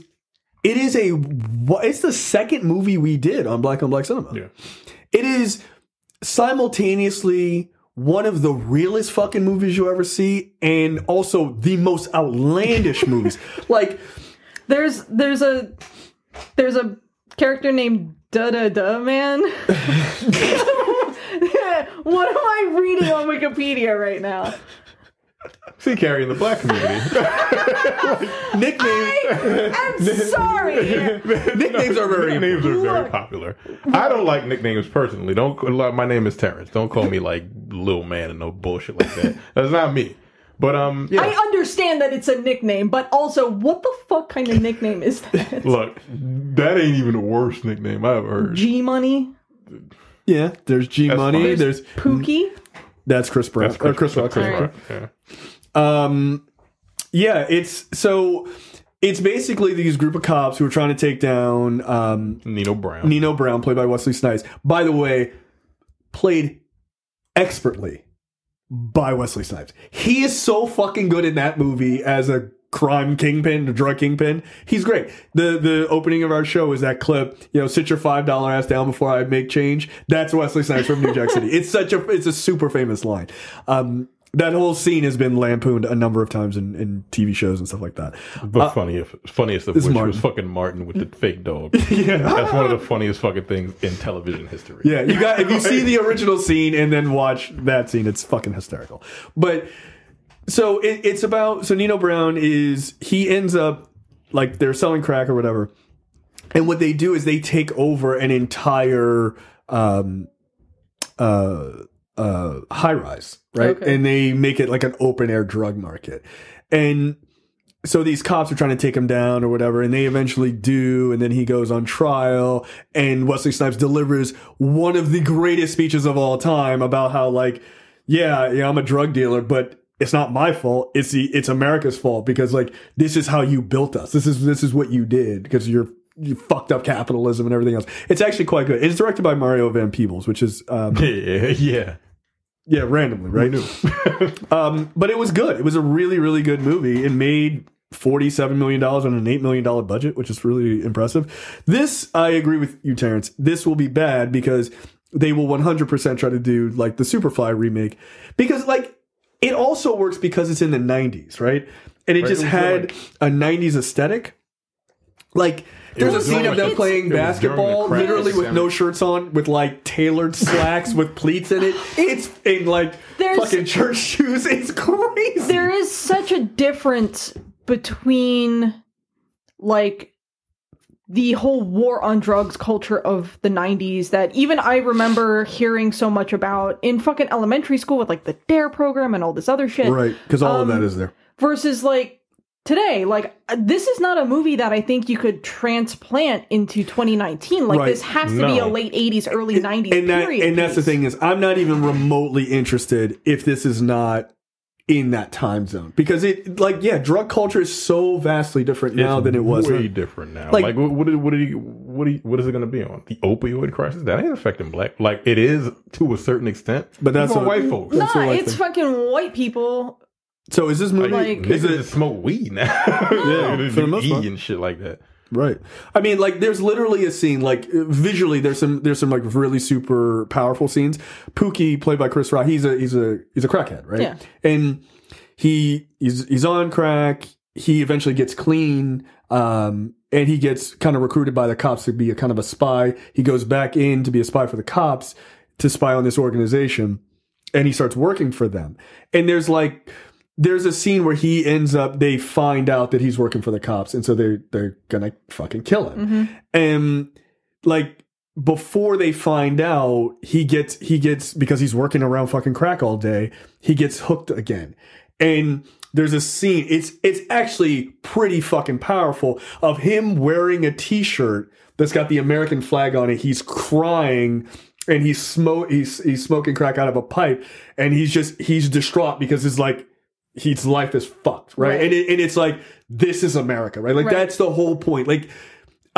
the second movie we did on Black Cinema. Yeah. It is simultaneously one of the realest fucking movies you'll ever see, and also the most outlandish movies. Like, there's a character named Da Man. What am I reading on Wikipedia right now? See, Carrie, in the black community. I'm sorry. Nicknames are very popular. I don't like nicknames personally. My name is Terrence. Don't call me like Lil Man and no bullshit like that. That's not me. But I understand that it's a nickname, but also, what the fuck kind of nickname is that? Look, that ain't even the worst nickname I've ever heard. G Money. Yeah, there's G Money. There's Pookie. That's Chris Brown. Chris Rock. Yeah. It's so it's basically these group of cops who are trying to take down Nino Brown. Nino Brown, played by Wesley Snipes. By the way, played expertly by Wesley Snipes. He is so fucking good in that movie as a crime kingpin, a drug kingpin. He's great. The opening of our show is that clip, sit your $5 ass down before I make change. That's Wesley Snipes from New Jack City. It's a super famous line. That whole scene has been lampooned a number of times in TV shows and stuff like that. But funniest of which was fucking Martin with the fake dog. Yeah. That's one of the funniest fucking things in television history. Yeah, if you see the original scene and then watch that scene, it's fucking hysterical. But so it's about, Nino Brown he ends up, like, they're selling crack or whatever. And what they do is they take over an entire high rise, right? Okay. And they make it like an open air drug market. And so these cops are trying to take him down or whatever, and they eventually do, and then he goes on trial, and Wesley Snipes delivers one of the greatest speeches of all time about how, like, yeah, I'm a drug dealer, but it's not my fault. It's America's fault, because, like, this is how you built us. This is what you did, because you fucked up capitalism and everything else. It's actually quite good. It's directed by Mario Van Peebles, which is yeah, randomly, right? But it was good. It was a really, really good movie. It made $47 million on an $8 million budget, which is really impressive. This, I agree with you, Terrence. This will be bad because they will 100% try to do, like, the Superfly remake, because, like, it also works because it's in the 90s, right? And it just had a 90s aesthetic. Like, there's a scene of them playing basketball, literally with no shirts on, with, like, tailored slacks with pleats in it. It's in, like, fucking church shoes. It's crazy. There is such a difference between, like, the whole war on drugs culture of the 90s that even I remember hearing so much about in fucking elementary school with, like, the DARE program and all this other shit. Right, because all of that is there. Versus, like, today, like, this is not a movie that I think you could transplant into 2019. Like, this has to be a late 80s, early 90s period. And that's the thing is, I'm not even remotely interested if this is not in that time zone. Because drug culture is so vastly different now than it was. Way different now. Like what is it going to be on? The opioid crisis? That ain't affecting black. Like, it is to a certain extent. But that's for white folks. Nah, it's fucking white people. So is this movie like, is it smoke weed now? Yeah, for the most part. And shit like that. Right. I mean, like, there's literally a scene, like, visually there's some like really super powerful scenes. Pookie, played by Chris Rock, he's a crackhead, right? Yeah. And he's on crack. He eventually gets clean. And he gets kind of recruited by the cops to be a kind of a spy. He goes back in to be a spy for the cops, to spy on this organization, and he starts working for them. And there's a scene where they find out that he's working for the cops, and so they're gonna fucking kill him. Mm-hmm. And, like, before they find out, he gets because he's working around fucking crack all day, he gets hooked again. And there's a scene, it's actually pretty fucking powerful, of him wearing a t-shirt that's got the American flag on it. He's crying, and he's smoking crack out of a pipe, and he's distraught because his life is fucked, right? And it's like, this is America, right? Like, that's the whole point. Like,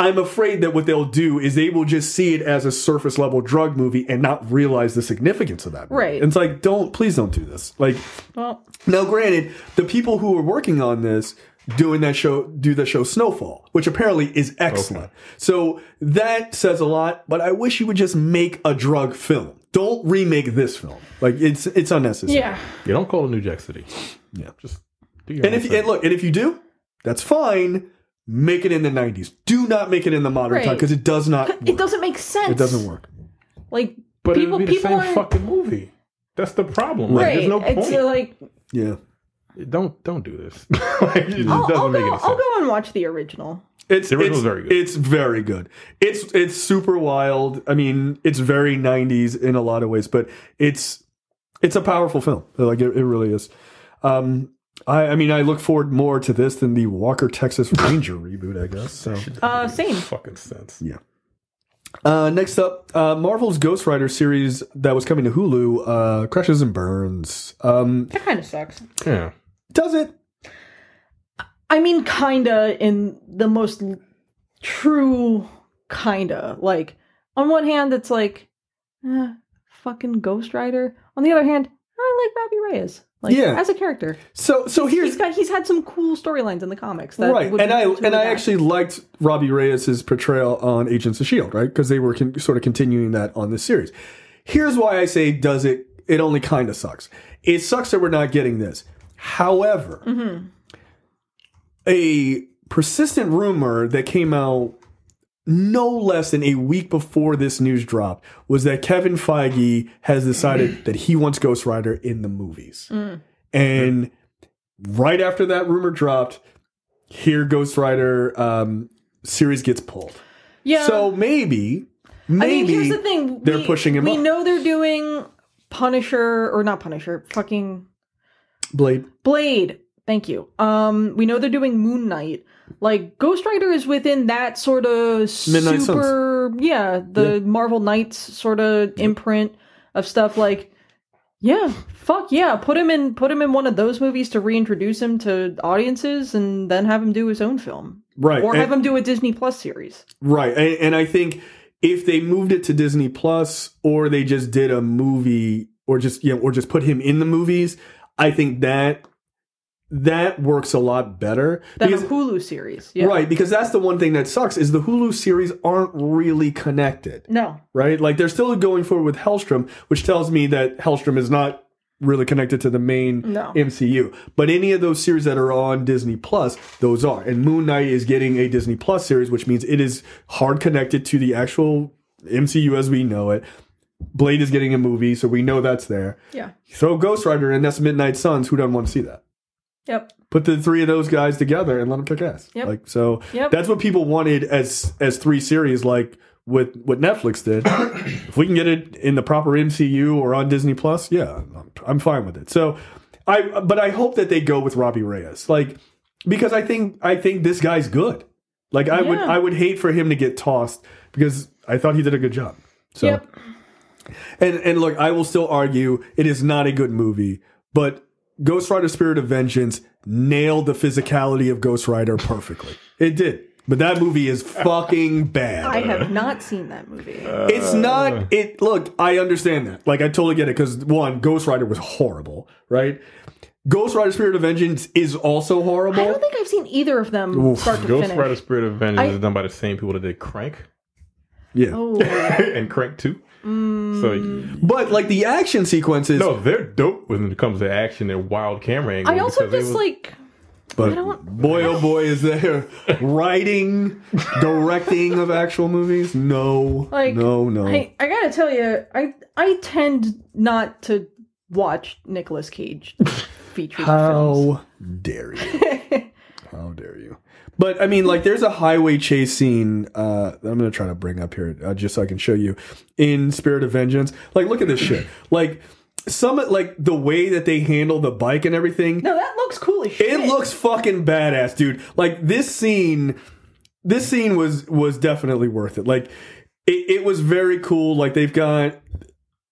I'm afraid that what they'll do is they will just see it as a surface level drug movie and not realize the significance of that movie. Right. And it's like, please don't do this. Like, well, now granted, the people who are working on this do the show Snowfall, which apparently is excellent. Okay. So that says a lot, but I wish you would just make a drug film. Don't remake this film. Like, it's unnecessary. Yeah. You don't call it New Jack City. Yeah. Just do your and if you do, that's fine. Make it in the 90s. Do not make it in the modern time, because it does not work. It doesn't make sense. It doesn't work. Like, but it'll be the same fucking movie. That's the problem. Like, there's no point. It's yeah. Don't do this. I'll go and watch the original. The original's very good. It's very good. It's super wild. I mean, it's very 90s in a lot of ways, but it's a powerful film. Like, it really is. I mean, I look forward more to this than the Walker Texas Ranger reboot, I guess. So same. Fucking sense. Yeah. Next up, Marvel's Ghost Rider series that was coming to Hulu crashes and burns. That kind of sucks. Yeah. Does it? I mean, kinda in the most true kinda. Like, on one hand, it's like, fucking Ghost Rider. On the other hand, I like Robbie Reyes. Like, as a character. So here's he's had some cool storylines in the comics. That right, and I actually liked Robbie Reyes' portrayal on Agents of S.H.I.E.L.D., right? Because they were sort of continuing that on this series. Here's why I say it only kind of sucks. It sucks that we're not getting this. However, a persistent rumor that came out no less than a week before this news dropped was that Kevin Feige has decided that he wants Ghost Rider in the movies. And right after that rumor dropped, here Ghost Rider series gets pulled. Yeah. So maybe I mean, here's the thing. They're pushing him up. We know they're doing Punisher, or not Punisher, fucking Blade. Thank you. We know they're doing Moon Knight. Like, Ghost Rider is within that sort of Midnight super, Suns. Marvel Knights sort of imprint of stuff. Like, fuck yeah, put him in one of those movies to reintroduce him to audiences, and then have him do his own film, right? Or have him do a Disney Plus series, right? And I think if they moved it to Disney Plus, or they just did a movie, or just put him in the movies, I think that works a lot better than a Hulu series. Right, because that's the one thing that sucks is the Hulu series aren't really connected. No. Right? Like, they're still going forward with Hellstrom, which tells me that Hellstrom is not really connected to the main MCU. But any of those series that are on Disney Plus, those are. And Moon Knight is getting a Disney Plus series, which means it is hard connected to the actual MCU as we know it. Blade is getting a movie, so we know that's there. Yeah. Throw Ghost Rider in, that's Midnight Suns. Who doesn't want to see that? Yep. Put the three of those guys together and let them kick ass. Yep. Like, so that's what people wanted as three series, like what Netflix did. If we can get it in the proper MCU or on Disney Plus, I'm fine with it. So I hope that they go with Robbie Reyes, like, because I think this guy's good. Like, I would hate for him to get tossed, because I thought he did a good job. So, and look, I will still argue it is not a good movie, but Ghost Rider Spirit of Vengeance nailed the physicality of Ghost Rider perfectly. It did. But that movie is fucking bad. I have not seen that movie. It's not... Look, I understand that. Like, I totally get it, because, one, Ghost Rider was horrible, right? Ghost Rider Spirit of Vengeance is also horrible. I don't think I've seen either of them start to finish. Ghost Rider Spirit of Vengeance is done by the same people that did Crank. Yeah. Oh. And Crank 2. But like the action sequences, no, they're dope when it comes to action and wild camera angles. I also just but boy, oh boy, is there writing, directing of actual movies? No, no. I gotta tell you, I tend not to watch Nicolas Cage featured films. How dare you? How dare you? But, I mean, like, there's a highway chase scene that I'm going to try to bring up here just so I can show you in Spirit of Vengeance. Like, look at this shit. Like, the way that they handle the bike and everything. No, that looks cool as shit. It looks fucking badass, dude. Like, this scene was definitely worth it. Like, it was very cool. Like, they've got...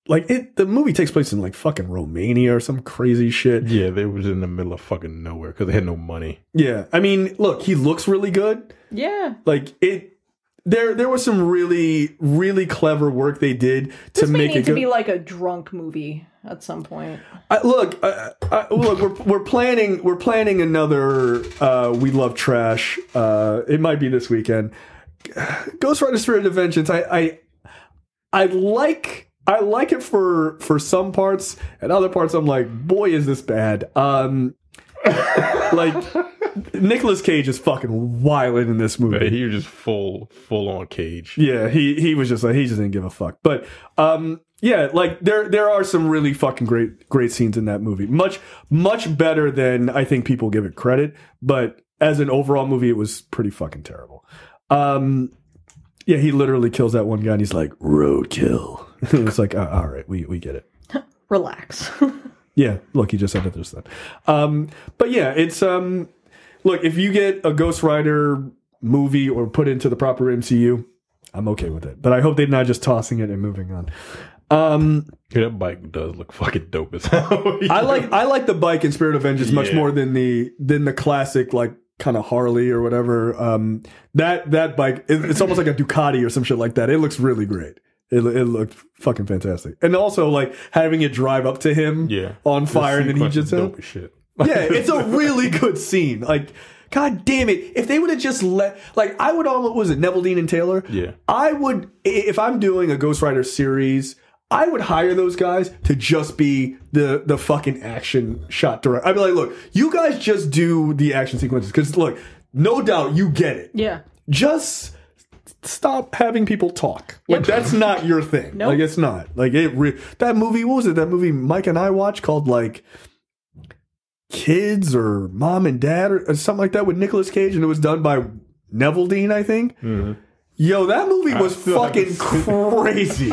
Like, the movie takes place in, like, fucking Romania or some crazy shit. Yeah, they was in the middle of fucking nowhere because they had no money. Yeah. I mean, look, he looks really good. Yeah. Like, there was some really, really clever work they did to make it need to be like a drunk movie at some point. Look, we're planning another We Love Trash. It might be this weekend. Ghost Rider Spirit of Vengeance. I like it for some parts, and other parts I'm like, boy, is this bad. Like, Nicolas Cage is fucking wilding in this movie. Yeah, he was just full on Cage. Yeah, he was just like, he just didn't give a fuck. But yeah, like there are some really fucking great scenes in that movie. Much better than I think people give it credit. But as an overall movie, it was pretty fucking terrible. Yeah, he literally kills that one guy, and he's like, roadkill. It's like, all right, we get it. Relax. Yeah, look, he just said it this then. But yeah, it's look, if you get a Ghost Rider movie or put into the proper MCU, I'm okay with it. But I hope they're not just tossing it and moving on. Yeah, that bike does look fucking dope as hell. I like the bike in Spirit of Vengeance much more than the classic like kind of Harley or whatever. That bike, it's almost like a Ducati or some shit like that. It looks really great. It looked fucking fantastic. And also, like, having it drive up to him on fire and then he just... dope as shit. Yeah, it's a really good scene. Like, God damn it. If they would have just let... Like, I would almost... Was it Neville, Dean, and Taylor? Yeah. I would... If I'm doing a Ghost Rider series, I would hire those guys to just be the fucking action shot director. I'd be like, look, you guys just do the action sequences. Because, look, no doubt you get it. Yeah. Just... Stop having people talk. Like, that's not your thing. Nope. Like, it's not. Like, that movie, what was it? That movie Mike and I watched called, like, Kids or Mom and Dad or something like that with Nicolas Cage, and it was done by Neville Dean, I think. Mm-hmm. Yo, that movie was fucking crazy.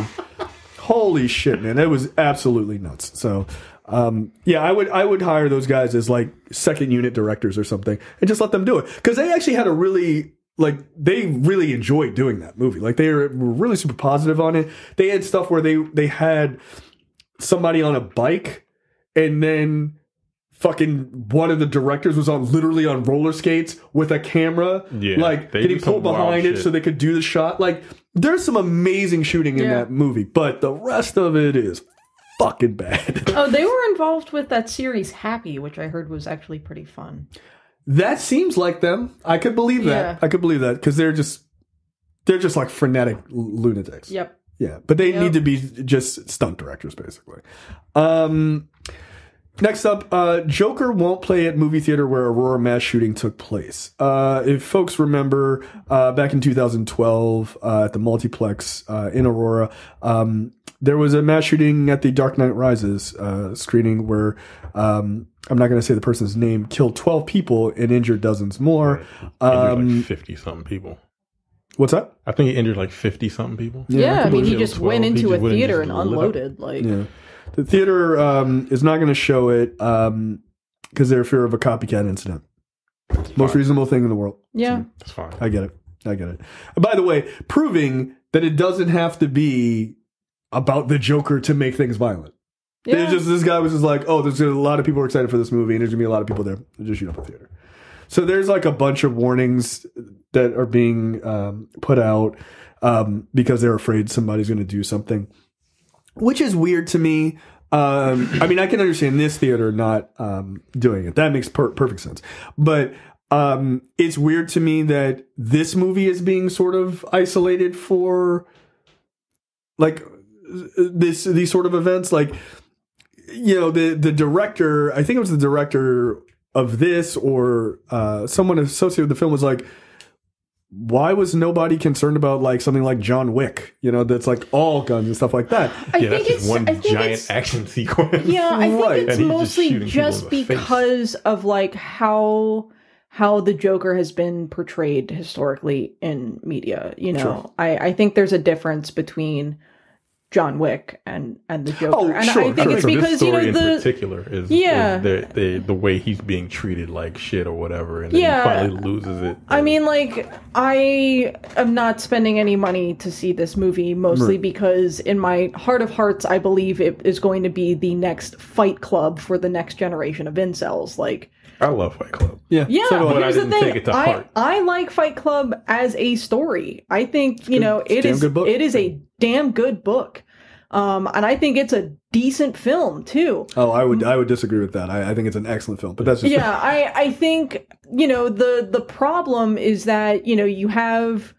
Holy shit, man. It was absolutely nuts. So, I would hire those guys as, like, second unit directors or something and just let them do it. Because they actually had a really... Like, they really enjoyed doing that movie. Like, they were really super positive on it. They had stuff where they had somebody on a bike, and then fucking one of the directors was literally on roller skates with a camera, like, getting pulled behind it so they could do the shot. Like, there's some amazing shooting in that movie, but the rest of it is fucking bad. Oh, they were involved with that series Happy, which I heard was actually pretty fun. That seems like them. I could believe that. Yeah. I could believe that because they're just like frenetic lunatics. Yep. Yeah, but they need to be just stunt directors, basically. Next up, Joker won't play at movie theater where Aurora mass shooting took place. If folks remember, back in 2012 at the multiplex in Aurora, there was a mass shooting at the Dark Knight Rises screening where I'm not going to say the person's name, killed 12 people and injured dozens more. Injured like 50-something people. What's that? I think he injured like 50-something people. Yeah, I mean, he just 12. went into a theater and lit unloaded. Like, the theater is not going to show it because they're fear of a copycat incident. Most reasonable thing in the world. Yeah. That's fine. I get it. And by the way, proving that it doesn't have to be about the Joker to make things violent. Yeah. This guy was just like, oh, there's a lot of people are excited for this movie, and there's gonna be a lot of people there. Just shoot up a theater. So there's like a bunch of warnings that are being put out because they're afraid somebody's going to do something, which is weird to me. I mean, I can understand this theater not doing it. That makes perfect sense. But it's weird to me that this movie is being sort of isolated for like these sort of events. Like, you know, the director, I think it was the director of this or someone associated with the film was like, why was nobody concerned about like something like John Wick, you know, that's like all guns and stuff like that? That's just one giant action sequence. Yeah, I think it's mostly just because of like how the Joker has been portrayed historically in media. You know, sure. I think there's a difference between John Wick and the Joker. Oh, and sure, I think it's because, you know, in particular is the way he's being treated like shit or whatever, and then he finally loses it. I mean, like, I am not spending any money to see this movie, mostly because in my heart of hearts, I believe it is going to be the next Fight Club for the next generation of incels. Like, I love Fight Club. Yeah. So but I didn't take it to heart. I like Fight Club as a story. I think, you know, it is a damn good book. And I think it's a decent film too. Oh, I would disagree with that. I think it's an excellent film, but that's just I think, you know, the problem is that, you know, you have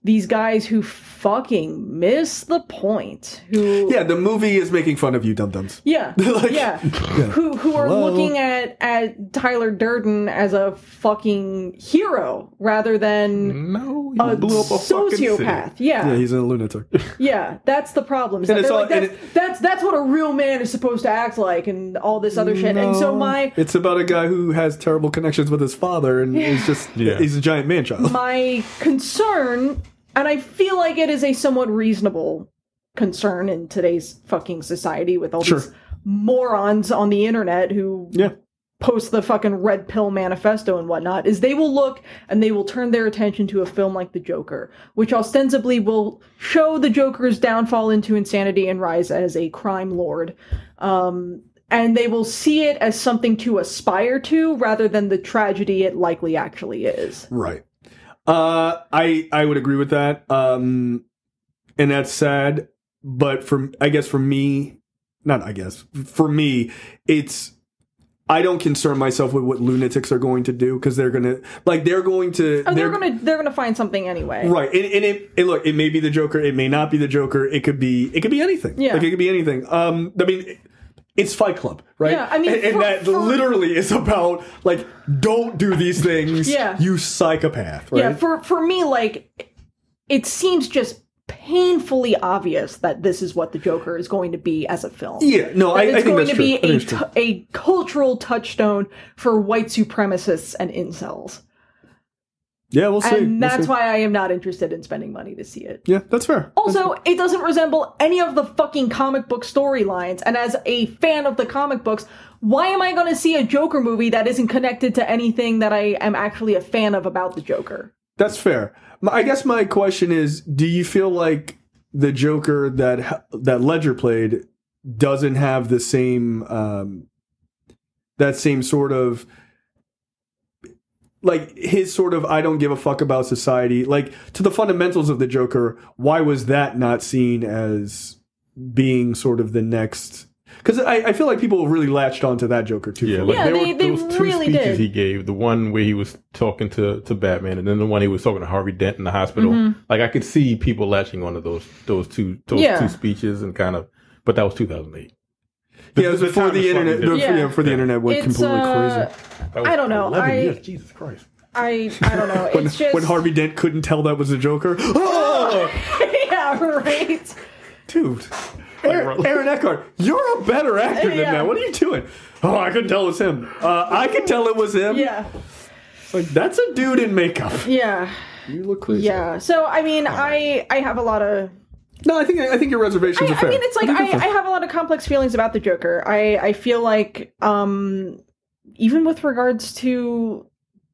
these guys who fucking miss the point. The movie is making fun of you dum-dums. Who are looking at Tyler Durden as a fucking hero rather than he blew up a sociopath. Yeah, he's a lunatic. Yeah, that's the problem. That's what a real man is supposed to act like, and all this other shit. And so it's about a guy who has terrible connections with his father, and is just he's a giant man-child. My concern. And I feel like it is a somewhat reasonable concern in today's fucking society with all these morons on the internet who post the fucking red pill manifesto and whatnot, is they will look and they will turn their attention to a film like The Joker, which ostensibly will show the Joker's downfall into insanity and rise as a crime lord. and they will see it as something to aspire to rather than the tragedy it likely actually is. Right. I would agree with that. And that's sad. But for me, it's, I don't concern myself with what lunatics are going to do because they're gonna find something anyway, right? And look, it may be the Joker, it may not be the Joker, it could be anything. Yeah, like, it could be anything. I mean, it's Fight Club, right? Yeah, I mean, and that literally is about like, don't do these things, you psychopath, right? Yeah, for me, like, it seems just painfully obvious that this is what the Joker is going to be as a film. Yeah, no, I think that's true. It's going to be a cultural touchstone for white supremacists and incels. Yeah, we'll see. And that's why I am not interested in spending money to see it. Yeah, that's fair. Also, it doesn't resemble any of the fucking comic book storylines. And as a fan of the comic books, why am I going to see a Joker movie that isn't connected to anything that I am actually a fan of about the Joker? That's fair. I guess my question is, do you feel like the Joker that Ledger played doesn't have the same that same sort of, like, his sort of I don't give a fuck about society, like, to the fundamentals of the Joker? Why was that not seen as being sort of the next? Because I feel like people really latched onto that Joker too. Yeah, like there were those two speeches he gave. The one where he was talking to Batman, and then the one he was talking to Harvey Dent in the hospital. Mm-hmm. Like, I could see people latching onto those two speeches and kind of. But that was 2008. Yeah, it was before the internet. Before the internet went completely crazy. I don't know. 11 years. Jesus Christ. I don't know. It's just when Harvey Dent couldn't tell that was a Joker. Oh! Yeah, right. Dude. Aaron Eckhart, you're a better actor than that. What are you doing? Oh, I couldn't tell it was him. I could tell it was him. Yeah. It's like, that's a dude in makeup. Yeah. You look crazy. Yeah. So, I mean, I have a lot of... No, I think your reservations are fair. I mean, it's like, I have a lot of complex feelings about the Joker. I feel like, even with regards to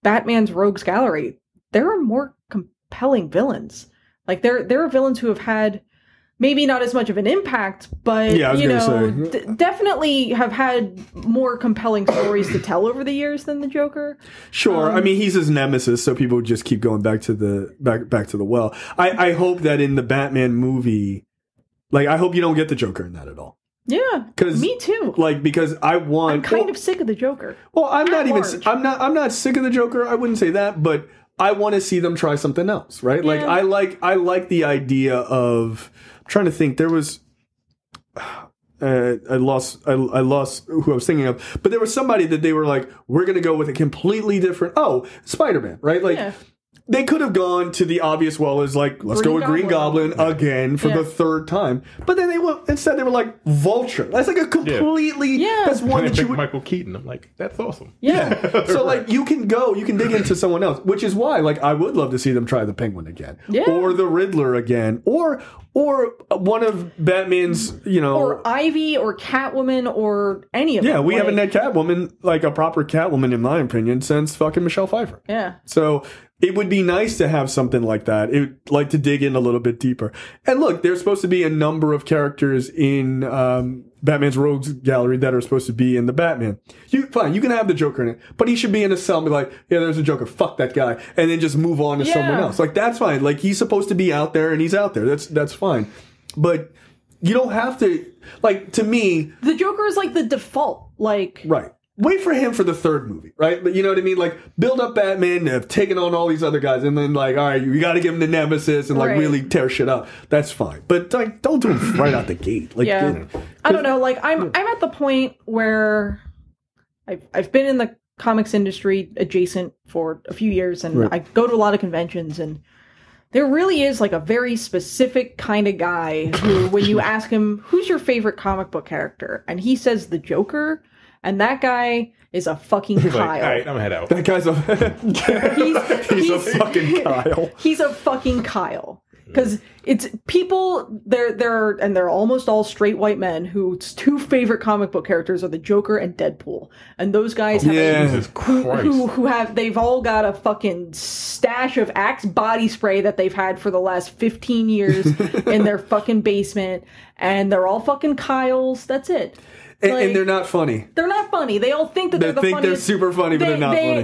Batman's Rogues Gallery, there are more compelling villains. Like, there are villains who have had... maybe not as much of an impact, but, definitely have had more compelling stories to tell over the years than the Joker. Sure. I mean, he's his nemesis, so people just keep going back to the well. I hope that in the Batman movie, like, I hope you don't get the Joker in that at all. Yeah, me too. Like, because I'm kind of sick of the Joker. Well, I'm not sick of the Joker. I wouldn't say that, but I want to see them try something else, right? Yeah. Like, I like the idea of... I'm trying to think. There was I lost who I was thinking of, but there was somebody that they were like, we're going to go with a completely different. Oh, Spider-Man, right? Like, they could have gone to the obvious as like, let's go with Green Goblin again for the third time. But then they were like Vulture. That's like a completely that's one that you would Michael Keaton. I'm like, that's awesome. Yeah. So like you can dig into someone else, which is why like I would love to see them try the Penguin again. Yeah. Or the Riddler again. Or one of Batman's, or Ivy or Catwoman or any of them. Yeah, we haven't had Catwoman, like a proper Catwoman in my opinion, since fucking Michelle Pfeiffer. Yeah. So it would be nice to have something like that. It would like to dig in a little bit deeper. And look, there's supposed to be a number of characters in Batman's Rogues Gallery that are supposed to be in the Batman. Fine, you can have the Joker in it, but he should be in a cell and be like, yeah, there's a Joker, fuck that guy, and then just move on to someone else. Like, that's fine. Like, he's supposed to be out there, and he's out there. That's fine. But you don't have to, like, to me... The Joker is like the default, like... Right. Wait for him for the third movie, right? But you know what I mean? Like, build up Batman, have taken on all these other guys, and then like, all right, you got to give him the nemesis and like really tear shit up. That's fine, but like, don't do him right out the gate. Like, I don't know. Like, I'm at the point where I've been in the comics industry adjacent for a few years, and I go to a lot of conventions, and there really is like a very specific kind of guy who, when you ask him, "Who's your favorite comic book character?" and he says the Joker. And that guy is a fucking Kyle. Like, all right, I'm gonna head out. That guy's he's a fucking Kyle. He's a fucking Kyle. Because it's people, they're almost all straight white men whose two favorite comic book characters are the Joker and Deadpool. And those guys they've all got a fucking stash of Axe body spray that they've had for the last 15 years in their fucking basement. And they're all fucking Kyles. That's it. And they're not funny. They're not funny. They all think that they're the funniest. They're super funny, but they're not funny.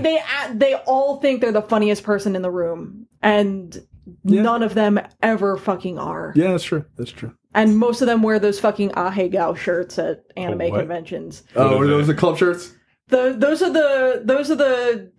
They all think they're the funniest person in the room, and none of them ever fucking are. Yeah, that's true. That's true. And most of them wear those fucking Ahegao shirts at anime conventions. Oh, are those the club shirts? Those are the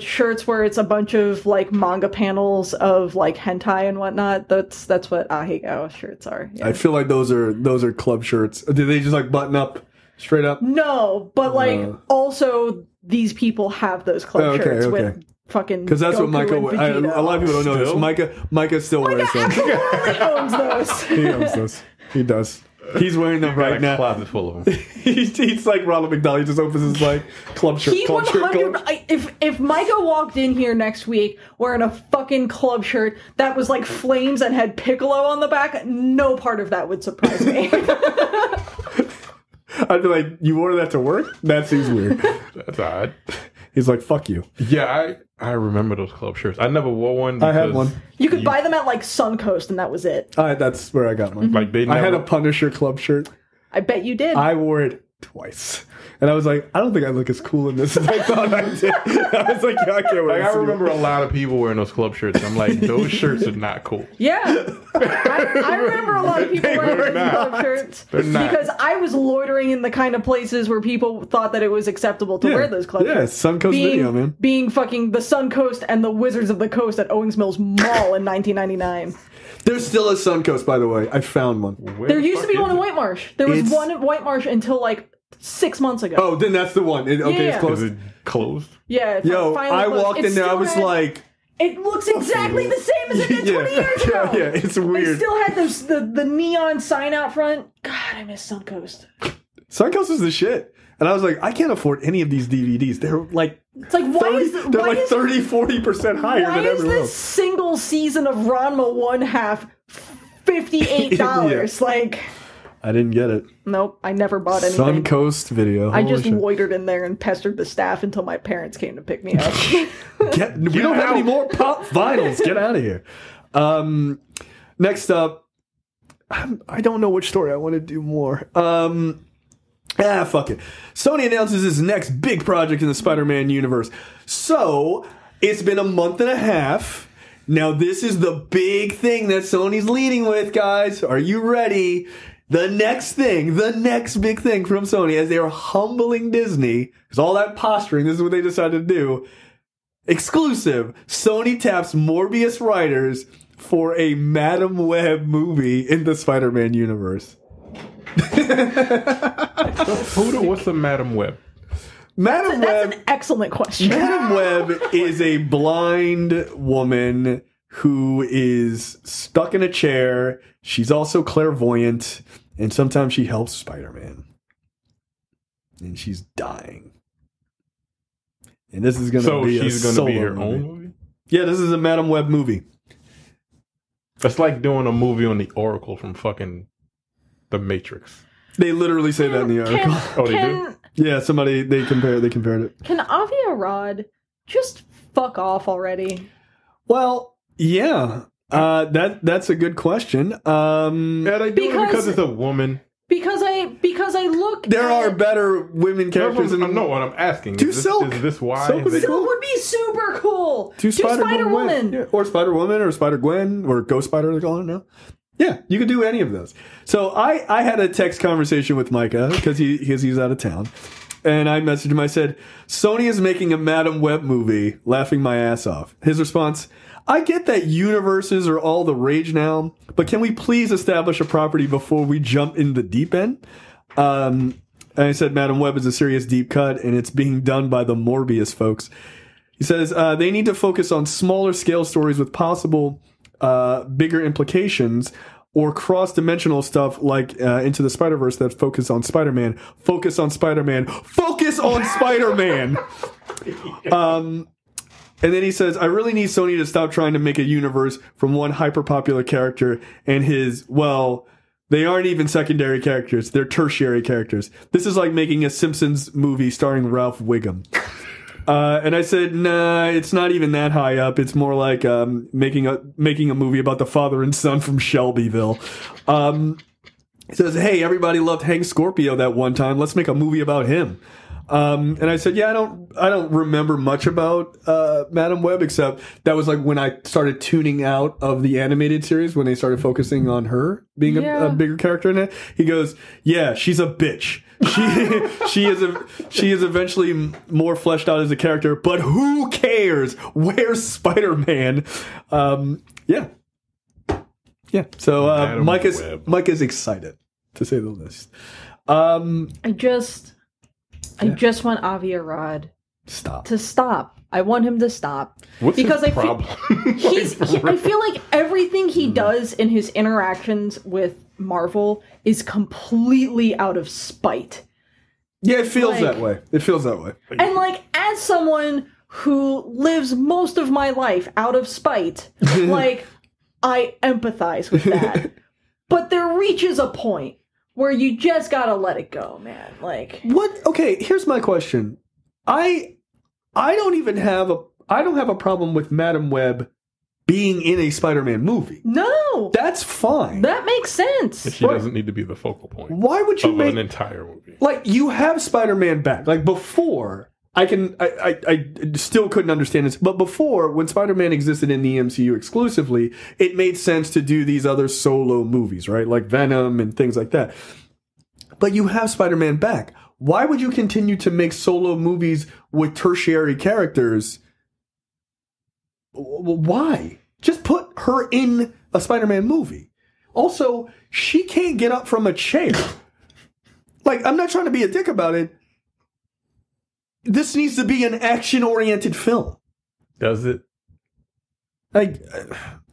shirts where it's a bunch of like manga panels of like hentai and whatnot. That's what Ahegao shirts are. Yeah. I feel like those are club shirts. Do they just like button up straight up? No, but like also these people have those club shirts with fucking because that's Goku what Micah. A lot of people don't know this. Micah still wears them. Absolutely owns those. He owns those. He does. He's wearing them right now. Closet full of them. he's like Ronald McDonald. He just opens his like club shirt. He 100. If Micah walked in here next week wearing a fucking club shirt that was like flames and had Piccolo on the back, no part of that would surprise me. I'd be like, you wore that to work? That seems weird. That's odd. He's like, fuck you. Yeah, I remember those club shirts. I never wore one. I had one. You could buy them at like Suncoast, and that was it. That's where I got mine. Like I had a Punisher club shirt. I bet you did. I wore it twice. And I was like, I don't think I look as cool in this as I thought I did. I was like, yeah, I can't wear I remember a lot of people wearing those club shirts. I'm like, those shirts are not cool. Yeah. I remember a lot of people wearing those club shirts. They're not. Because I was loitering in the kind of places where people thought that it was acceptable to wear those club shirts. Yeah, Suncoast Video, man. Being fucking the Suncoast and the Wizards of the Coast at Owings Mills Mall in 1999. There's still a Suncoast, by the way. I found one. There used to be one in White Marsh. There was one in White Marsh until like 6 months ago. Oh, then that's the one. It's closed. Is it closed? Yeah. I walked in there. I was like, it looks exactly the same as it did 20 years ago. Yeah, it's weird. They still had the neon sign out front. God, I miss Suncoast. Suncoast is the shit. And I was like, I can't afford any of these DVDs. They're like, it's like they're like 30-40% higher than everywhere else. Why is this single season of Ranma 1/2 $58? Like, I didn't get it. Nope, I never bought anything. Suncoast Video. I just loitered in there and pestered the staff until my parents came to pick me up. We don't have any more pop vinyls. Get out of here. Next up, I don't know which story I want to do more. Fuck it. Sony announces its next big project in the Spider-Man universe. So, it's been a month and a half. Now, this is the big thing that Sony's leading with, guys. Are you ready? The next big thing from Sony, as they are humbling Disney, because all that posturing, this is what they decided to do. Exclusive. Sony taps Morbius writers for a Madam Web movie in the Spider-Man universe. What's the Madam Web? That's an excellent question. Madam Web is a blind woman who is stuck in a chair. She's also clairvoyant, and sometimes she helps Spider-Man. And she's dying. And this is going to be she's going to be her own movie? Yeah, this is a Madam Web movie. That's like doing a movie on the Oracle from fucking The Matrix. They literally say that in the article. They do? Yeah, they compared it. Can Avi Arad just fuck off already? Well, yeah. That's a good question. Yeah, they do it because it's a woman. Because I look. There are better women characters. I know what I'm asking. Silk. Is this why? Silk would be super cool. Spider-Woman. Yeah. Or Spider-Woman or Spider-Gwen or Ghost Spider, they call it now. Yeah, you could do any of those. So I had a text conversation with Micah because he's out of town. And I messaged him. I said, Sony is making a Madam Web movie, laughing my ass off. His response, I get that universes are all the rage now, but can we please establish a property before we jump in the deep end? And I said, Madam Web is a serious deep cut, and it's being done by the Morbius folks. He says, they need to focus on smaller scale stories with possible bigger implications or cross-dimensional stuff like Into the Spider-Verse that focus on Spider-Man. Focus on Spider-Man. Focus on Spider-Man! And then he says, I really need Sony to stop trying to make a universe from one hyper-popular character and his, well, they aren't even secondary characters. They're tertiary characters. This is like making a Simpsons movie starring Ralph Wiggum. And I said, nah, it's not even that high up. It's more like making a movie about the father and son from Shelbyville. He says, hey, everybody loved Hank Scorpio that one time. Let's make a movie about him. And I said, yeah, I don't remember much about Madam Web, except that was like when I started tuning out of the animated series, when they started focusing on her being a bigger character in it. He goes, yeah, she's a bitch. She is eventually more fleshed out as a character, but who cares? Where's Spider-Man? Yeah. So Mike is excited, to say the least. I just want Avi Arad to stop. I want him to stop. What's because his problem? I feel like everything he does in his interactions with Marvel is completely out of spite. Yeah, it feels that way. And like, as someone who lives most of my life out of spite, like, I empathize with that. But there reaches a point where you just gotta let it go, man. Like, what? Okay, here's my question. I don't have a problem with Madam Web being in a Spider-Man movie. No, that's fine. That makes sense. She doesn't need to be the focal point. Why would you make an entire movie? Like, you have Spider-Man back. Like, before, I still couldn't understand this, but before, when Spider-Man existed in the MCU exclusively, it made sense to do these other solo movies, right? Like Venom and things like that. But you have Spider-Man back. Why would you continue to make solo movies with tertiary characters? Why? Just put her in a Spider-Man movie. Also, she can't get up from a chair. Like, I'm not trying to be a dick about it. This needs to be an action-oriented film. Does it?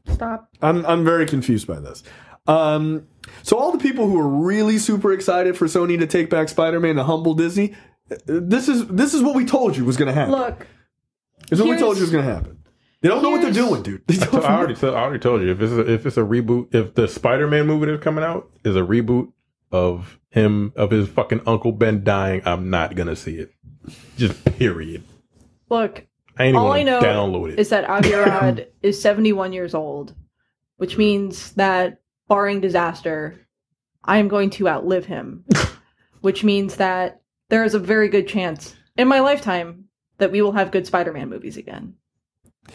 Stop. I'm very confused by this. So all the people who are really super excited for Sony to take back Spider-Man to humble Disney, this is what we told you was going to happen. Look, this is what we told you was going to happen. They don't know what they're doing, dude. I already told you, if it's a reboot, if the Spider-Man movie that's coming out is a reboot of his fucking Uncle Ben dying, I'm not gonna see it. Just period. Look, I ain't even all I know download it. Is that Avi Arad is 71 years old, which means that, barring disaster, I am going to outlive him. Which means that there is a very good chance in my lifetime that we will have good Spider-Man movies again.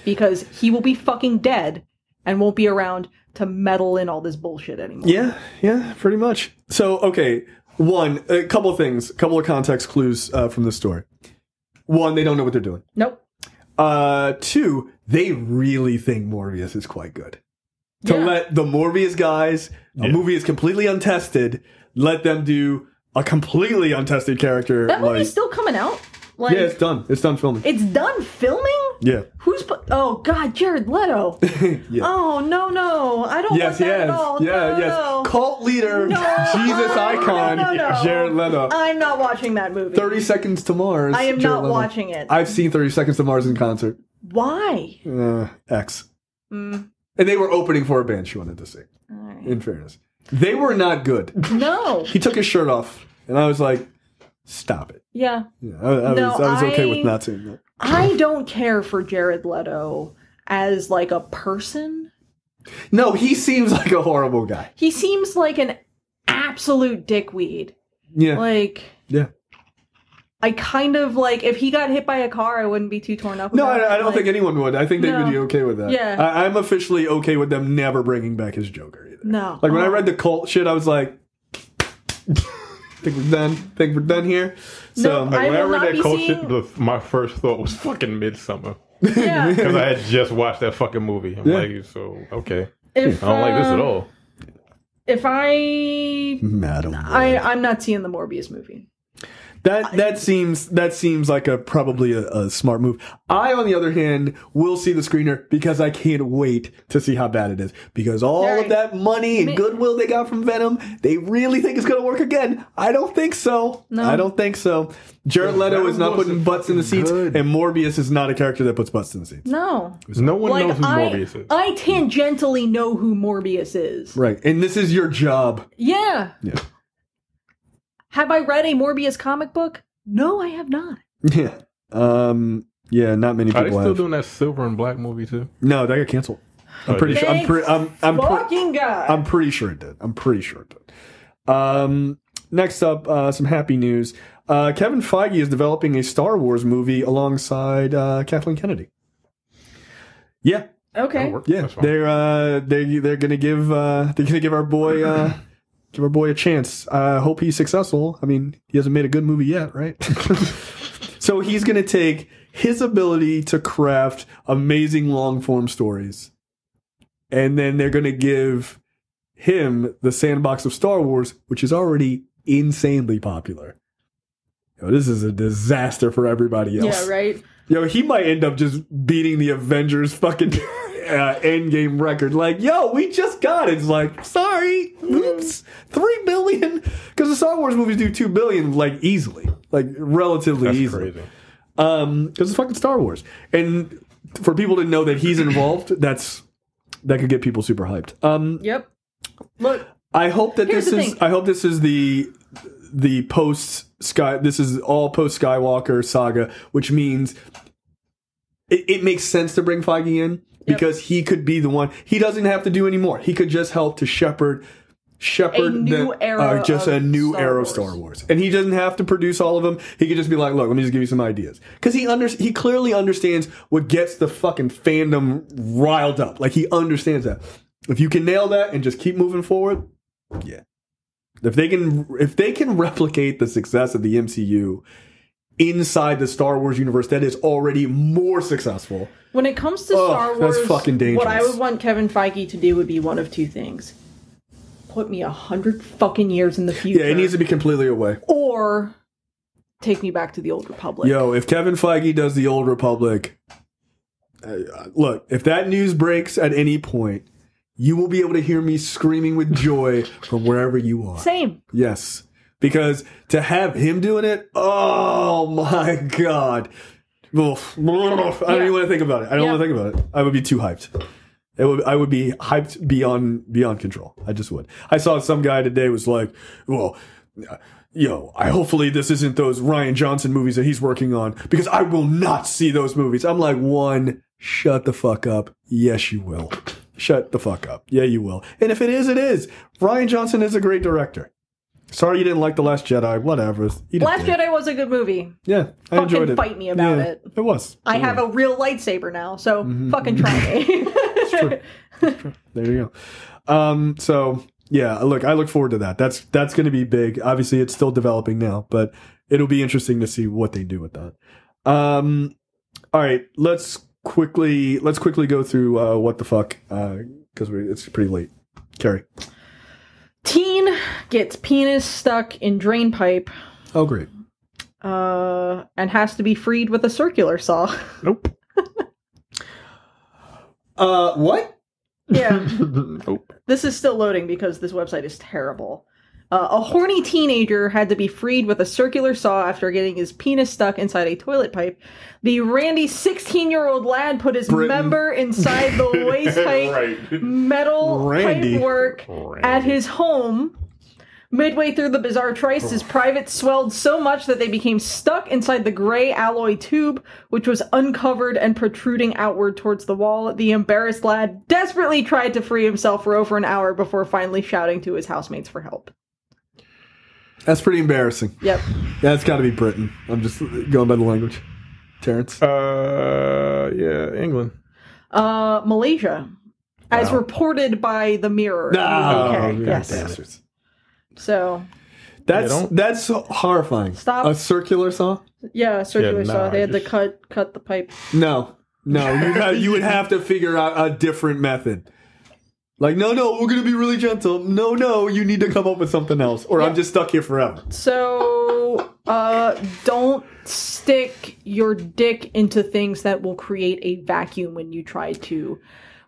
Because he will be fucking dead and won't be around to meddle in all this bullshit anymore. Yeah, pretty much. So, okay, a couple of context clues from this story. One, they don't know what they're doing. Nope. Two, they really think Morbius is quite good. To let the Morbius guys, a movie is completely untested, let them do a completely untested character. That movie's still coming out? Like, yeah, it's done. It's done filming. It's done filming? Yeah. Oh, God, Jared Leto. Yeah. Oh, no. I don't want that at all. No. Cult leader, Jesus icon, Jared Leto. I'm not watching that movie. 30 Seconds to Mars. I am not watching it. I've seen 30 Seconds to Mars in concert. Why? X. And they were opening for a band she wanted to see. Right. In fairness. They were not good. No. He took his shirt off, and I was like, stop it. Yeah. I was okay with not seeing that. I don't care for Jared Leto as, like, a person. No, he seems like a horrible guy. He seems like an absolute dickweed. Yeah. Like... Yeah. I kind of, like, if he got hit by a car, I wouldn't be too torn up about it. I don't think anyone would. I think they would be okay with that. Yeah. I'm officially okay with them never bringing back his Joker either. No. Like, when I read the cult shit, I was like... Think we're done here. So when I read that cult shit, my first thought was fucking Midsummer. Yeah. Because I had just watched that fucking movie. I'm like, so okay. I don't like this at all. I'm not seeing the Morbius movie. That seems like probably a smart move. I, on the other hand, will see the screener because I can't wait to see how bad it is. Because all of that money and goodwill they got from Venom, they really think it's going to work again. I don't think so. No. I don't think so. Jared Leto is not putting butts in the seats, and Morbius is not a character that puts butts in the seats. No. No one knows who Morbius is. I tangentially know who Morbius is. Right. And this is your job. Yeah. Yeah. Have I read a Morbius comic book? No, I have not. Yeah. Yeah, not many people Are they still have. doing that Silver and Black movie too? No, that got canceled. I'm pretty sure. I'm pretty sure it did. Next up, some happy news. Kevin Feige is developing a Star Wars movie alongside Kathleen Kennedy. Yeah. Okay. Yeah. They're gonna give our boy a chance. Hope he's successful. I mean, he hasn't made a good movie yet, right? So he's gonna take his ability to craft amazing long form stories, and then they're gonna give him the sandbox of Star Wars, which is already insanely popular. This is a disaster for everybody else. Yeah, right. He might end up just beating the Avengers fucking Endgame record. Like, we just got it. It's like, sorry, oops, $3 billion, because the Star Wars movies do $2 billion like easily, like relatively easily. Crazy. Because it's fucking Star Wars, and for people to know that he's involved, that could get people super hyped. Yep. Look, I hope that this is the post Sky. This is all post Skywalker saga, which means it makes sense to bring Feige in because he could be the one. He doesn't have to do any more. He could just help to shepherd a new era of Star Wars, and he doesn't have to produce all of them. He could just be like, "Look, let me just give you some ideas," because he clearly understands what gets the fucking fandom riled up. Like, he understands that. If you can nail that and just keep moving forward, yeah. If they can replicate the success of the MCU inside the Star Wars universe, that is already more successful. When it comes to Star Wars, that's fucking dangerous. What I would want Kevin Feige to do would be one of two things: put me 100 fucking years in the future. Yeah, it needs to be completely away, or take me back to the Old Republic. If Kevin Feige does the Old Republic, look, if that news breaks at any point, you will be able to hear me screaming with joy from wherever you are. Same. Yes. Because to have him doing it, oh my God. Oof. I don't even want to think about it. I don't want to think about it. I would be too hyped. I would be hyped beyond control. I just would. I saw some guy today was like, well, hopefully this isn't those Rian Johnson movies that he's working on, because I will not see those movies. I'm like, one, shut the fuck up. Yes, you will. Shut the fuck up. Yeah, you will. And if it is, it is. Rian Johnson is a great director. Sorry you didn't like The Last Jedi. Whatever. Last Jedi was a good movie. Yeah, I enjoyed it. Fight me about it. It was. I have a real lightsaber now, so fucking try me. It's true. There you go. So, yeah, look, I look forward to that. That's going to be big. Obviously, it's still developing now, but it'll be interesting to see what they do with that. All right, let's quickly go through what the fuck, because it's pretty late. Carrie. Teen gets penis stuck in drain pipe. Oh, great. And has to be freed with a circular saw. Nope. What? Yeah. Nope. This is still loading because this website is terrible. A horny teenager had to be freed with a circular saw after getting his penis stuck inside a toilet pipe. The randy 16-year-old lad put his member inside the waist-height metal pipework at his home. Midway through the bizarre trice, his privates swelled so much that they became stuck inside the gray alloy tube, which was uncovered and protruding outward towards the wall. The embarrassed lad desperately tried to free himself for over an hour before finally shouting to his housemates for help. That's pretty embarrassing. Yep. That's got to be Britain. I'm just going by the language. Terrence? Yeah, England. Malaysia. Wow. As reported by The Mirror. No, yes. Bastards. So. That's horrifying. Stop. A circular saw? Yeah, a circular saw. They had to cut the pipe. No. You would have to figure out a different method. Like, no, we're going to be really gentle. No, you need to come up with something else, or I'm just stuck here forever. So, don't stick your dick into things that will create a vacuum when you try to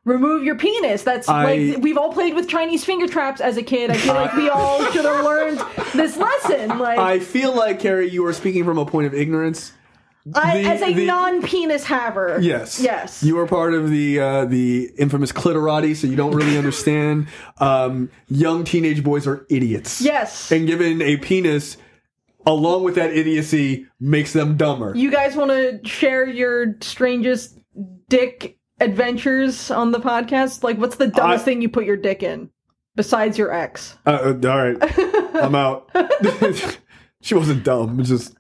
remove your penis. That's like, we've all played with Chinese finger traps as a kid. I feel like we all should have learned this lesson. Like, I feel like, Carrie, you are speaking from a point of ignorance. As a non-penis haver. Yes. You are part of the infamous clitorati, so you don't really understand. Young teenage boys are idiots. Yes. And given a penis, along with that idiocy, makes them dumber. You guys want to share your strangest dick adventures on the podcast? Like, what's the dumbest thing you put your dick in? Besides your ex. All right. I'm out. She wasn't dumb. It just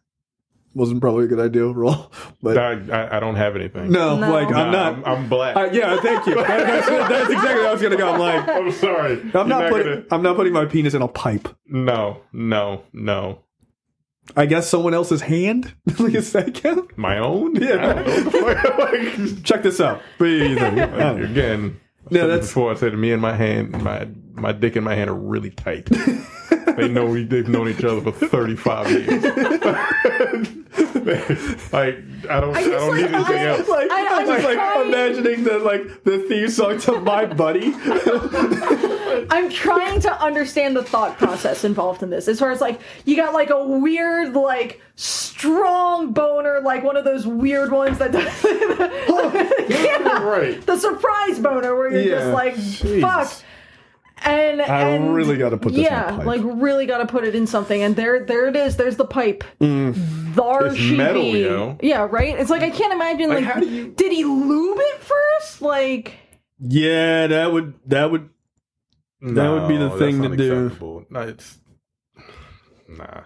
wasn't probably a good idea overall. But I don't have anything. No. Like, I'm not. I'm black. Yeah, thank you. That's exactly what I was going to go. I'm like, I'm sorry. I'm not putting my penis in a pipe. No. I guess someone else's hand? Like, does that count? My own? Yeah. I don't know what the fuck. Check this out. Again, that's before I said me and my hand, my dick and my hand are really tight. They've known each other for 35 years. Like I don't need anything else. Like, I'm just like imagining the theme song to My Buddy. I'm trying to understand the thought process involved in this. As far as like you got like a weird like strong boner, like one of those weird ones that Right. The surprise boner where you're just like fuck. And I really got to put this in a pipe. like really got to put it in something. And there it is. There's the pipe. There It's she metal, be. you know? Yeah, right. It's like I can't imagine. Like, how do you... did he lube it first? Like, yeah, that would be the thing to do. No, it's nah.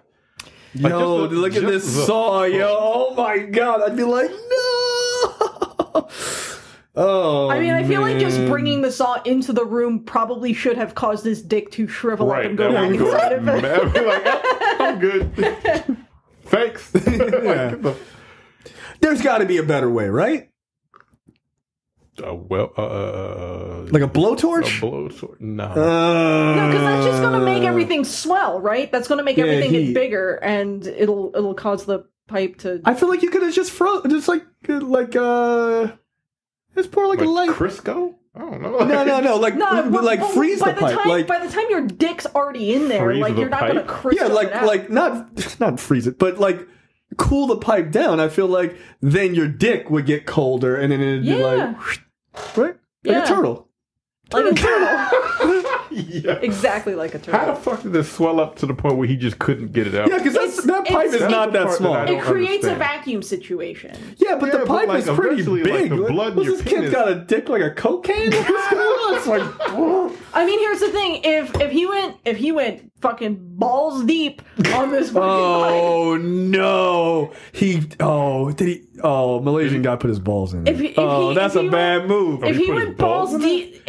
Yo, look at this saw, yo! Oh my god, I'd be like, no. Oh, I mean, I feel like just bringing the saw into the room probably should have caused his dick to shrivel up and go back inside of it. I'd be like, I'm good. Thanks. Yeah. There's got to be a better way, right? Like a blowtorch? A blowtorch? No. No, because that's just going to make everything swell, right? That's going to make everything get bigger, and it'll cause the pipe to. I feel like you could have just just just pour like a light Crisco? I don't know. No. Like freeze the pipe. By the time your dick's already in there, like you're not going to crisco it out. like not freeze it, but like cool the pipe down. I feel like then your dick would get colder, and then it'd be like, right? Like a turtle. Like a turtle. Yeah. Exactly like a turtle. How the fuck did this swell up to the point where he just couldn't get it out? Yeah, because that pipe is not that small. It creates a vacuum situation. Yeah, but the pipe is pretty big. Like the blood in your this kid's got a dick like a Coke can? What's going on? It's like, I mean, here's the thing: if he went fucking balls deep on this fucking pipe, no, Malaysian guy put his balls in it. That's a bad move. If he went balls deep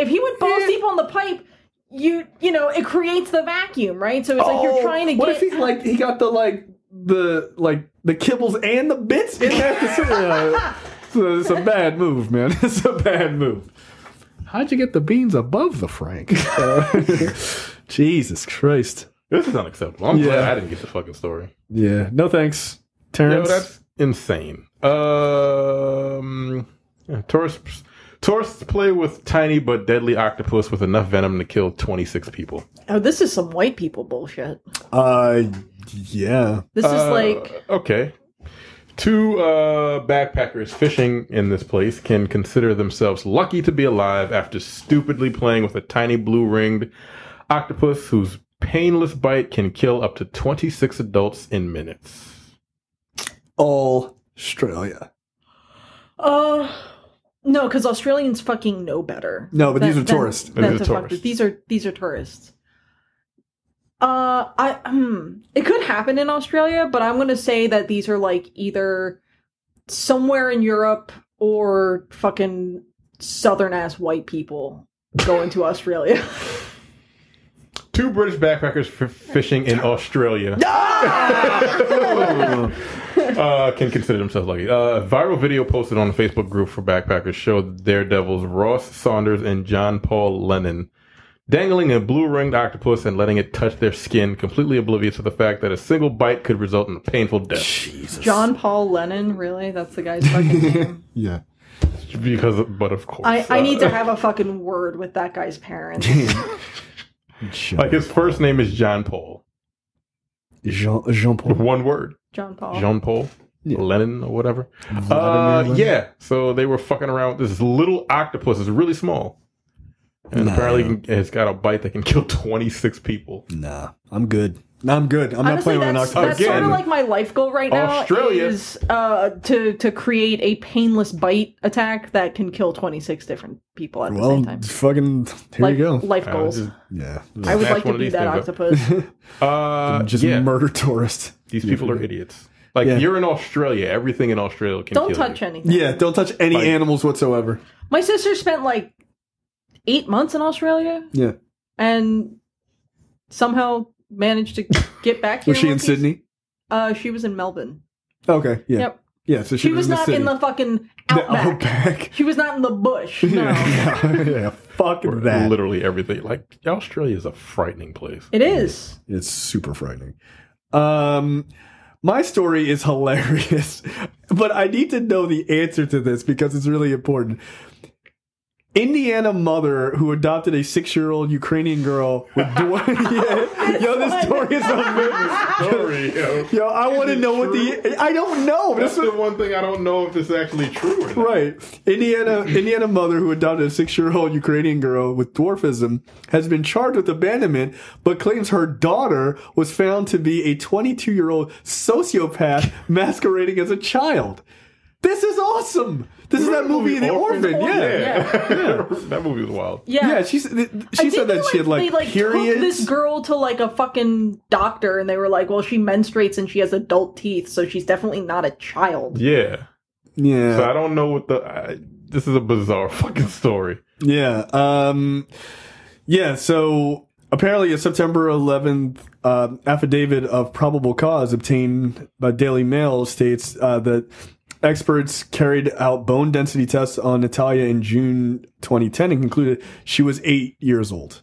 on the pipe, you know, it creates the vacuum, right? So it's like you're trying to what get. What if he got the kibbles and the bits in there? It's a bad move, man. It's a bad move. How'd you get the beans above the Frank? Jesus Christ. This is unacceptable. I'm glad I didn't get the fucking story. Yeah. No thanks, Terrence. Yo, that's insane. Tourists play with tiny but deadly octopus with enough venom to kill 26 people. Oh, this is some white people bullshit. Yeah. This is like... Okay. Two backpackers fishing in this place can consider themselves lucky to be alive after stupidly playing with a tiny blue-ringed octopus whose painless bite can kill up to 26 adults in minutes. Australia. No, because Australians fucking know better. No, but these are tourists. These are tourists. It could happen in Australia, but I'm gonna say that these are like either somewhere in Europe or fucking southern ass white people going to Australia. Two British backpackers fishing in Australia can consider themselves lucky. A viral video posted on the Facebook group for backpackers showed Daredevils Ross Saunders and John Paul Lennon dangling a blue-ringed octopus and letting it touch their skin, completely oblivious to the fact that a single bite could result in a painful death. Jesus. John Paul Lennon, really? That's the guy's fucking name? Yeah. But of course. I need to have a fucking word with that guy's parents. Like his first name is John Paul. Jean Paul. One word. John Paul. Jean Paul. Yeah. Lennon or whatever. Yeah. So they were fucking around with this little octopus. It's really small. And apparently it's got a bite that can kill 26 people. Nah, I'm good. I'm good. I'm not playing with an octopus. That's sort of like my life goal right now. Australia Is to create a painless bite attack that can kill 26 different people at the same time. Fucking here you go. Life goals. Yeah. I would like to be that octopus. Just murder tourists. These people are idiots. Like, you're in Australia. Everything in Australia can kill you. Don't touch anything. Yeah, don't touch any animals whatsoever. My sister spent like 8 months in Australia. Yeah. And somehow managed to get back here. Was she in Sydney? She was in Melbourne. Okay, yeah. Yep. Yeah, so she was not in the fucking outback. She was not in the bush. No. yeah, fuck that. Literally everything. Like, Australia is a frightening place. It is. It's super frightening. My story is hilarious, but I need to know the answer to this because it's really important. Indiana mother who adopted a 6-year-old Ukrainian girl with Yo, this story is amazing. Yo, I want to know I don't know. That's the one thing I don't know if this is actually true or not. Right. Indiana mother who adopted a 6-year-old Ukrainian girl with dwarfism has been charged with abandonment, but claims her daughter was found to be a 22-year-old sociopath masquerading as a child. This is awesome. This is that movie, The Orphan. Yeah. That movie was wild. Yeah, she said that she had like periods. Took this girl to like a fucking doctor, and they were like, "Well, she menstruates and she has adult teeth, so she's definitely not a child." Yeah. So I don't know what this is a bizarre fucking story. Yeah. Yeah. So apparently, a September 11th affidavit of probable cause obtained by Daily Mail states that experts carried out bone density tests on Natalia in June 2010 and concluded she was 8 years old.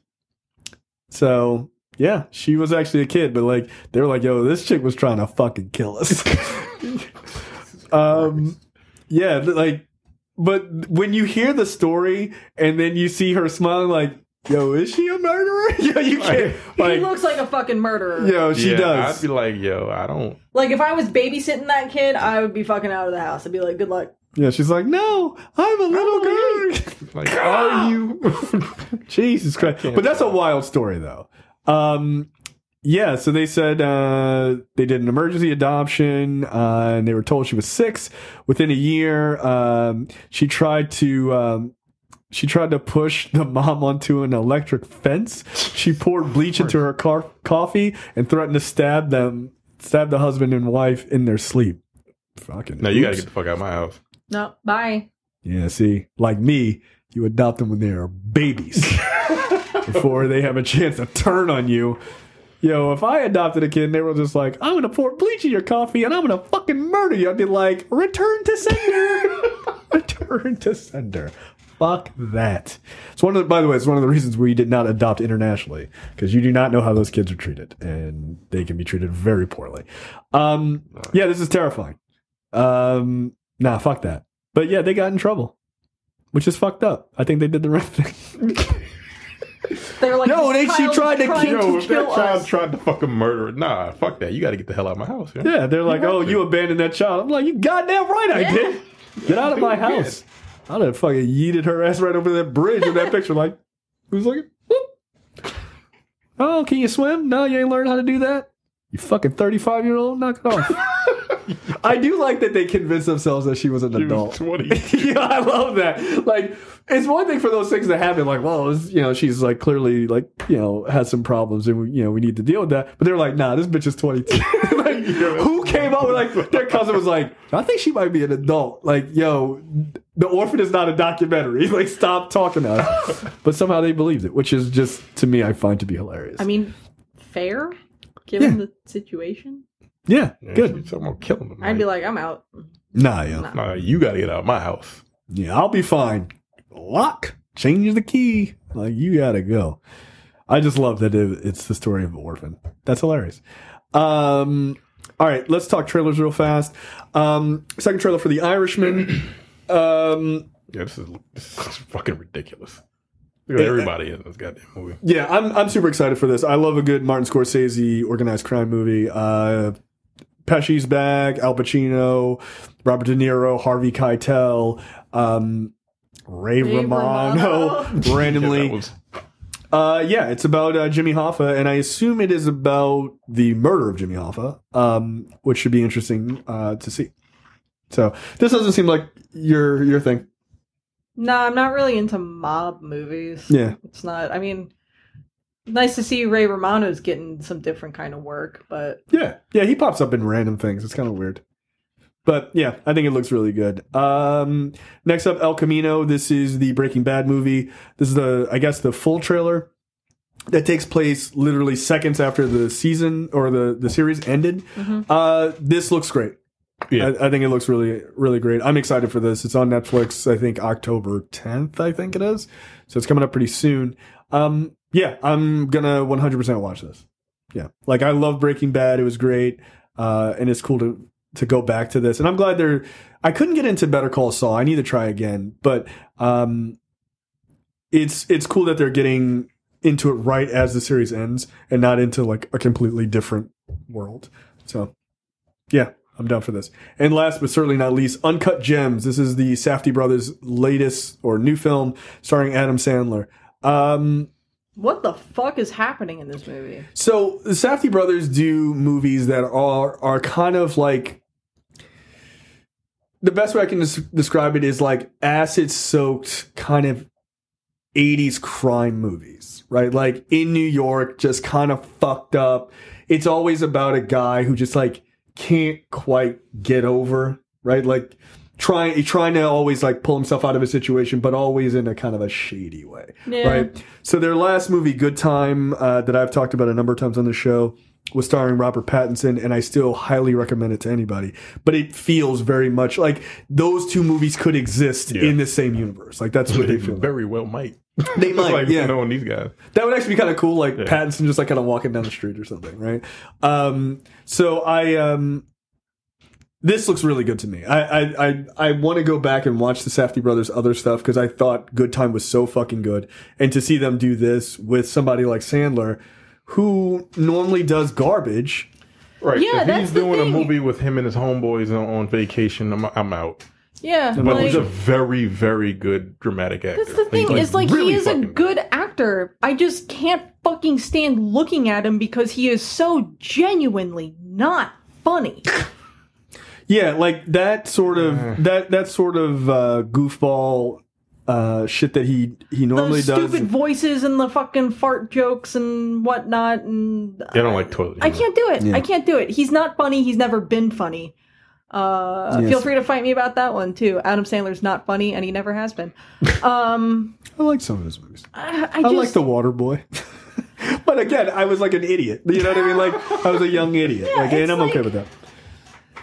So, yeah, she was actually a kid, but like they were like, yo, this chick was trying to fucking kill us. Yeah, like, but when you hear the story and then you see her smiling like, yo, is she a murderer? Yo, you can't. He looks like a fucking murderer. Yo, she does. I'd be like, yo, I don't. Like, if I was babysitting that kid, I would be fucking out of the house. I'd be like, good luck. Yeah, she's like, no, I'm a little girl. Like, are you? Jesus Christ. But that's a wild story, though. Yeah, so they said they did an emergency adoption, and they were told she was 6. Within a year, she tried to push the mom onto an electric fence. She poured bleach into her coffee and threatened to stab the husband and wife in their sleep. Fucking. No, you gotta get the fuck out of my house. No, bye. Yeah, see, like me, you adopt them when they are babies before they have a chance to turn on you. Yo, if I adopted a kid and they were just like, I'm gonna pour bleach in your coffee and I'm gonna fucking murder you, I'd be like, return to sender. Return to sender. Fuck that. By the way, it's one of the reasons we did not adopt internationally, because you do not know how those kids are treated, and they can be treated very poorly. Yeah, this is terrifying. Nah, fuck that. But yeah, they got in trouble, which is fucked up. I think they did the right thing. They're like, no, she tried to kill us. That child tried to fucking murder her. Nah, fuck that. You got to get the hell out of my house. Yeah, they're like, oh, you abandoned that child. I'm like, you goddamn right I did. Get out of my house. I'd have fucking yeeted her ass right over that bridge in that picture. Like, who's like, whoop. Oh, can you swim? No, you ain't learned how to do that? You fucking 35-year-old? Knock it off. I do like that they convinced themselves that she was an adult. She was 20. Yeah, I love that. Like, it's one thing for those things to happen. Like, well, she's like clearly like, has some problems and we need to deal with that. But they're like, nah, this bitch is 22. Like, who came up with like, their cousin was like, I think she might be an adult. Like, yo, The Orphan is not a documentary. Like, stop talking to us. But somehow they believed it, which is just, to me, I find to be hilarious. I mean, fair, given the situation. Yeah, good. Talking about killing them. I'd be like, I'm out. Nah, yo. Nah, you got to get out of my house. Yeah, I'll be fine. Lock, change the key. Like, you gotta go. I just love that it's the story of the orphan. That's hilarious. All right, let's talk trailers real fast. Second trailer for The Irishman. This is fucking ridiculous. Look at everybody in this goddamn movie. Yeah, I'm super excited for this. I love a good Martin Scorsese organized crime movie. Pesci's back, Al Pacino, Robert De Niro, Harvey Keitel. Ray Romano randomly. Yeah, It's about Jimmy Hoffa, and I assume it is about the murder of Jimmy Hoffa, which should be interesting to see. So this doesn't seem like your thing. No, I'm not really into mob movies. Yeah. It's not. I mean, nice to see Ray Romano's getting some different kind of work, but... Yeah, he pops up in random things. It's kind of weird. But yeah, I think it looks really good. Next up, El Camino. This is the Breaking Bad movie. This is the full trailer that takes place literally seconds after the season or the series ended. Mm-hmm. This looks great. Yeah. I think it looks really, really great. I'm excited for this. It's on Netflix, I think October 10th, I think it is. So it's coming up pretty soon. Yeah, I'm going to 100% watch this. Yeah. Like, I love Breaking Bad. It was great. And it's cool to go back to this. And I'm glad I couldn't get into Better Call Saul. I need to try again. But it's cool that they're getting into it right as the series ends and not into like a completely different world. So, yeah. I'm down for this. And last but certainly not least, Uncut Gems. This is the Safdie brothers' latest or new film starring Adam Sandler. What the fuck is happening in this movie? So the Safdie brothers do movies that are kind of like, the best way I can describe it is like acid-soaked kind of 80s crime movies, right? Like in New York, just kind of fucked up. It's always about a guy who just like can't quite get over, right? Like trying to always like pull himself out of a situation, but always in a kind of a shady way, right? So their last movie, Good Time, that I've talked about a number of times on the show, was starring Robert Pattinson, and I still highly recommend it to anybody. But it feels very much like those two movies could exist in the same universe. Like that's what they feel. Very well might. They might, like, yeah. Knowing these guys, that would actually be kind of cool. Like Pattinson just like kind of walking down the street or something, right? So I this looks really good to me. I want to go back and watch the Safdie brothers' other stuff because I thought Good Time was so fucking good, and to see them do this with somebody like Sandler, who normally does garbage. Right. Yeah, if he's doing a movie with him and his homeboys on vacation, I'm out. Yeah, but he's a very, very good dramatic actor. That's the thing, is like really he is a good actor. I just can't fucking stand looking at him because he is so genuinely not funny. Yeah, like that sort of goofball shit that he normally the does. Stupid voices and the fucking fart jokes and whatnot. And I don't like toilet humor. I can't do it. Yeah. I can't do it. He's not funny. He's never been funny. Feel free to fight me about that one too. Adam Sandler's not funny, and he never has been. I like some of his movies. I like The Water Boy. But again, I was like an idiot. You know what I mean? Like I was a young idiot. Yeah, and I'm okay with that.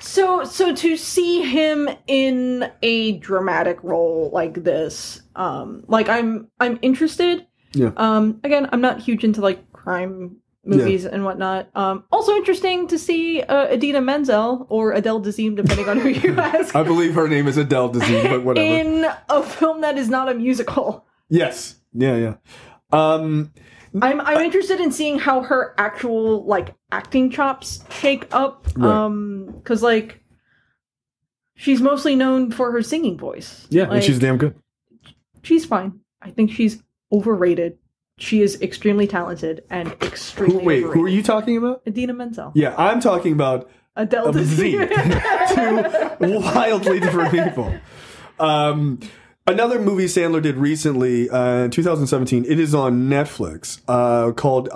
So to see him in a dramatic role like this, like I'm interested. Yeah. Again, I'm not huge into like crime movies and whatnot. Also interesting to see Idina Menzel or Adele Dazeem, depending on who you ask. I believe her name is Adele Dazeem, but whatever. In a film that is not a musical. Yes. Yeah. I'm interested in seeing how her actual like acting chops shake up. Because like she's mostly known for her singing voice. Yeah, like, and she's damn good. She's fine. I think she's overrated. She is extremely talented and extremely overrated. Who are you talking about? Idina Menzel. Yeah, I'm talking about Adele Dazeem. Two wildly different people. Another movie Sandler did recently, in 2017, it is on Netflix, called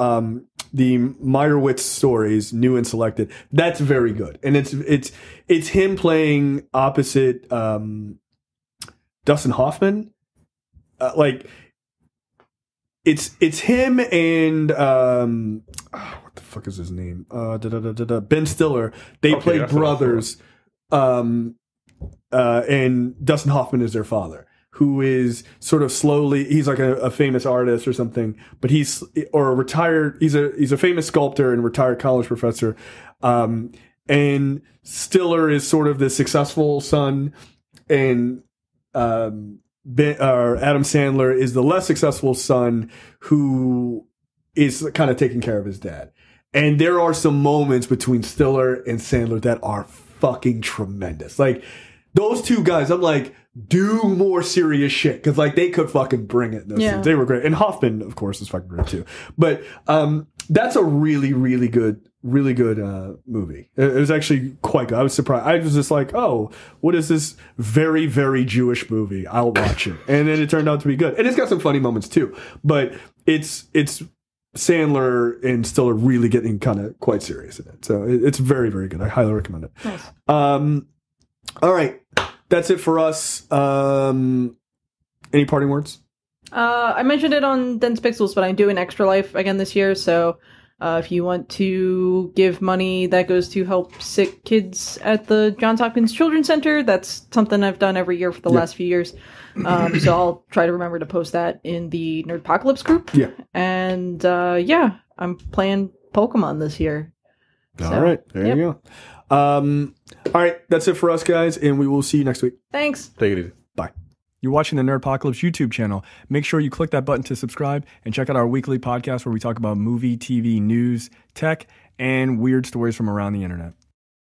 The Meyerowitz Stories, New and Selected. That's very good. And it's him playing opposite Dustin Hoffman. It's him and what the fuck is his name? Ben Stiller. They play brothers. And Dustin Hoffman is their father, who is sort of slowly, he's like a famous artist or something, but he's a famous sculptor and retired college professor. And Stiller is sort of the successful son, and Adam Sandler is the less successful son who is kind of taking care of his dad. And there are some moments between Stiller and Sandler that are fucking tremendous. Like, those two guys, I'm like, do more serious shit. Cause like they could fucking bring it in those scenes. They were great. And Hoffman, of course, is fucking great too. But, that's a really, really good movie. It was actually quite good. I was surprised. I was just like, oh, what is this very, very Jewish movie? I'll watch it. And then it turned out to be good. And it's got some funny moments too. But it's Sandler and Stiller really getting kind of quite serious in it. So it's very, very good. I highly recommend it. Nice. All right. That's it for us. Any parting words? I mentioned it on Dense Pixels, but I'm doing Extra Life again this year. So if you want to give money that goes to help sick kids at the Johns Hopkins Children's Center, that's something I've done every year for the last few years. So I'll try to remember to post that in the Nerdpocalypse group. Yeah. And I'm playing Pokemon this year. All right. There you go. All right. That's it for us, guys. And we will see you next week. Thanks. Take it easy. Bye. You're watching the Nerdpocalypse YouTube channel. Make sure you click that button to subscribe and check out our weekly podcast where we talk about movie, TV, news, tech, and weird stories from around the internet.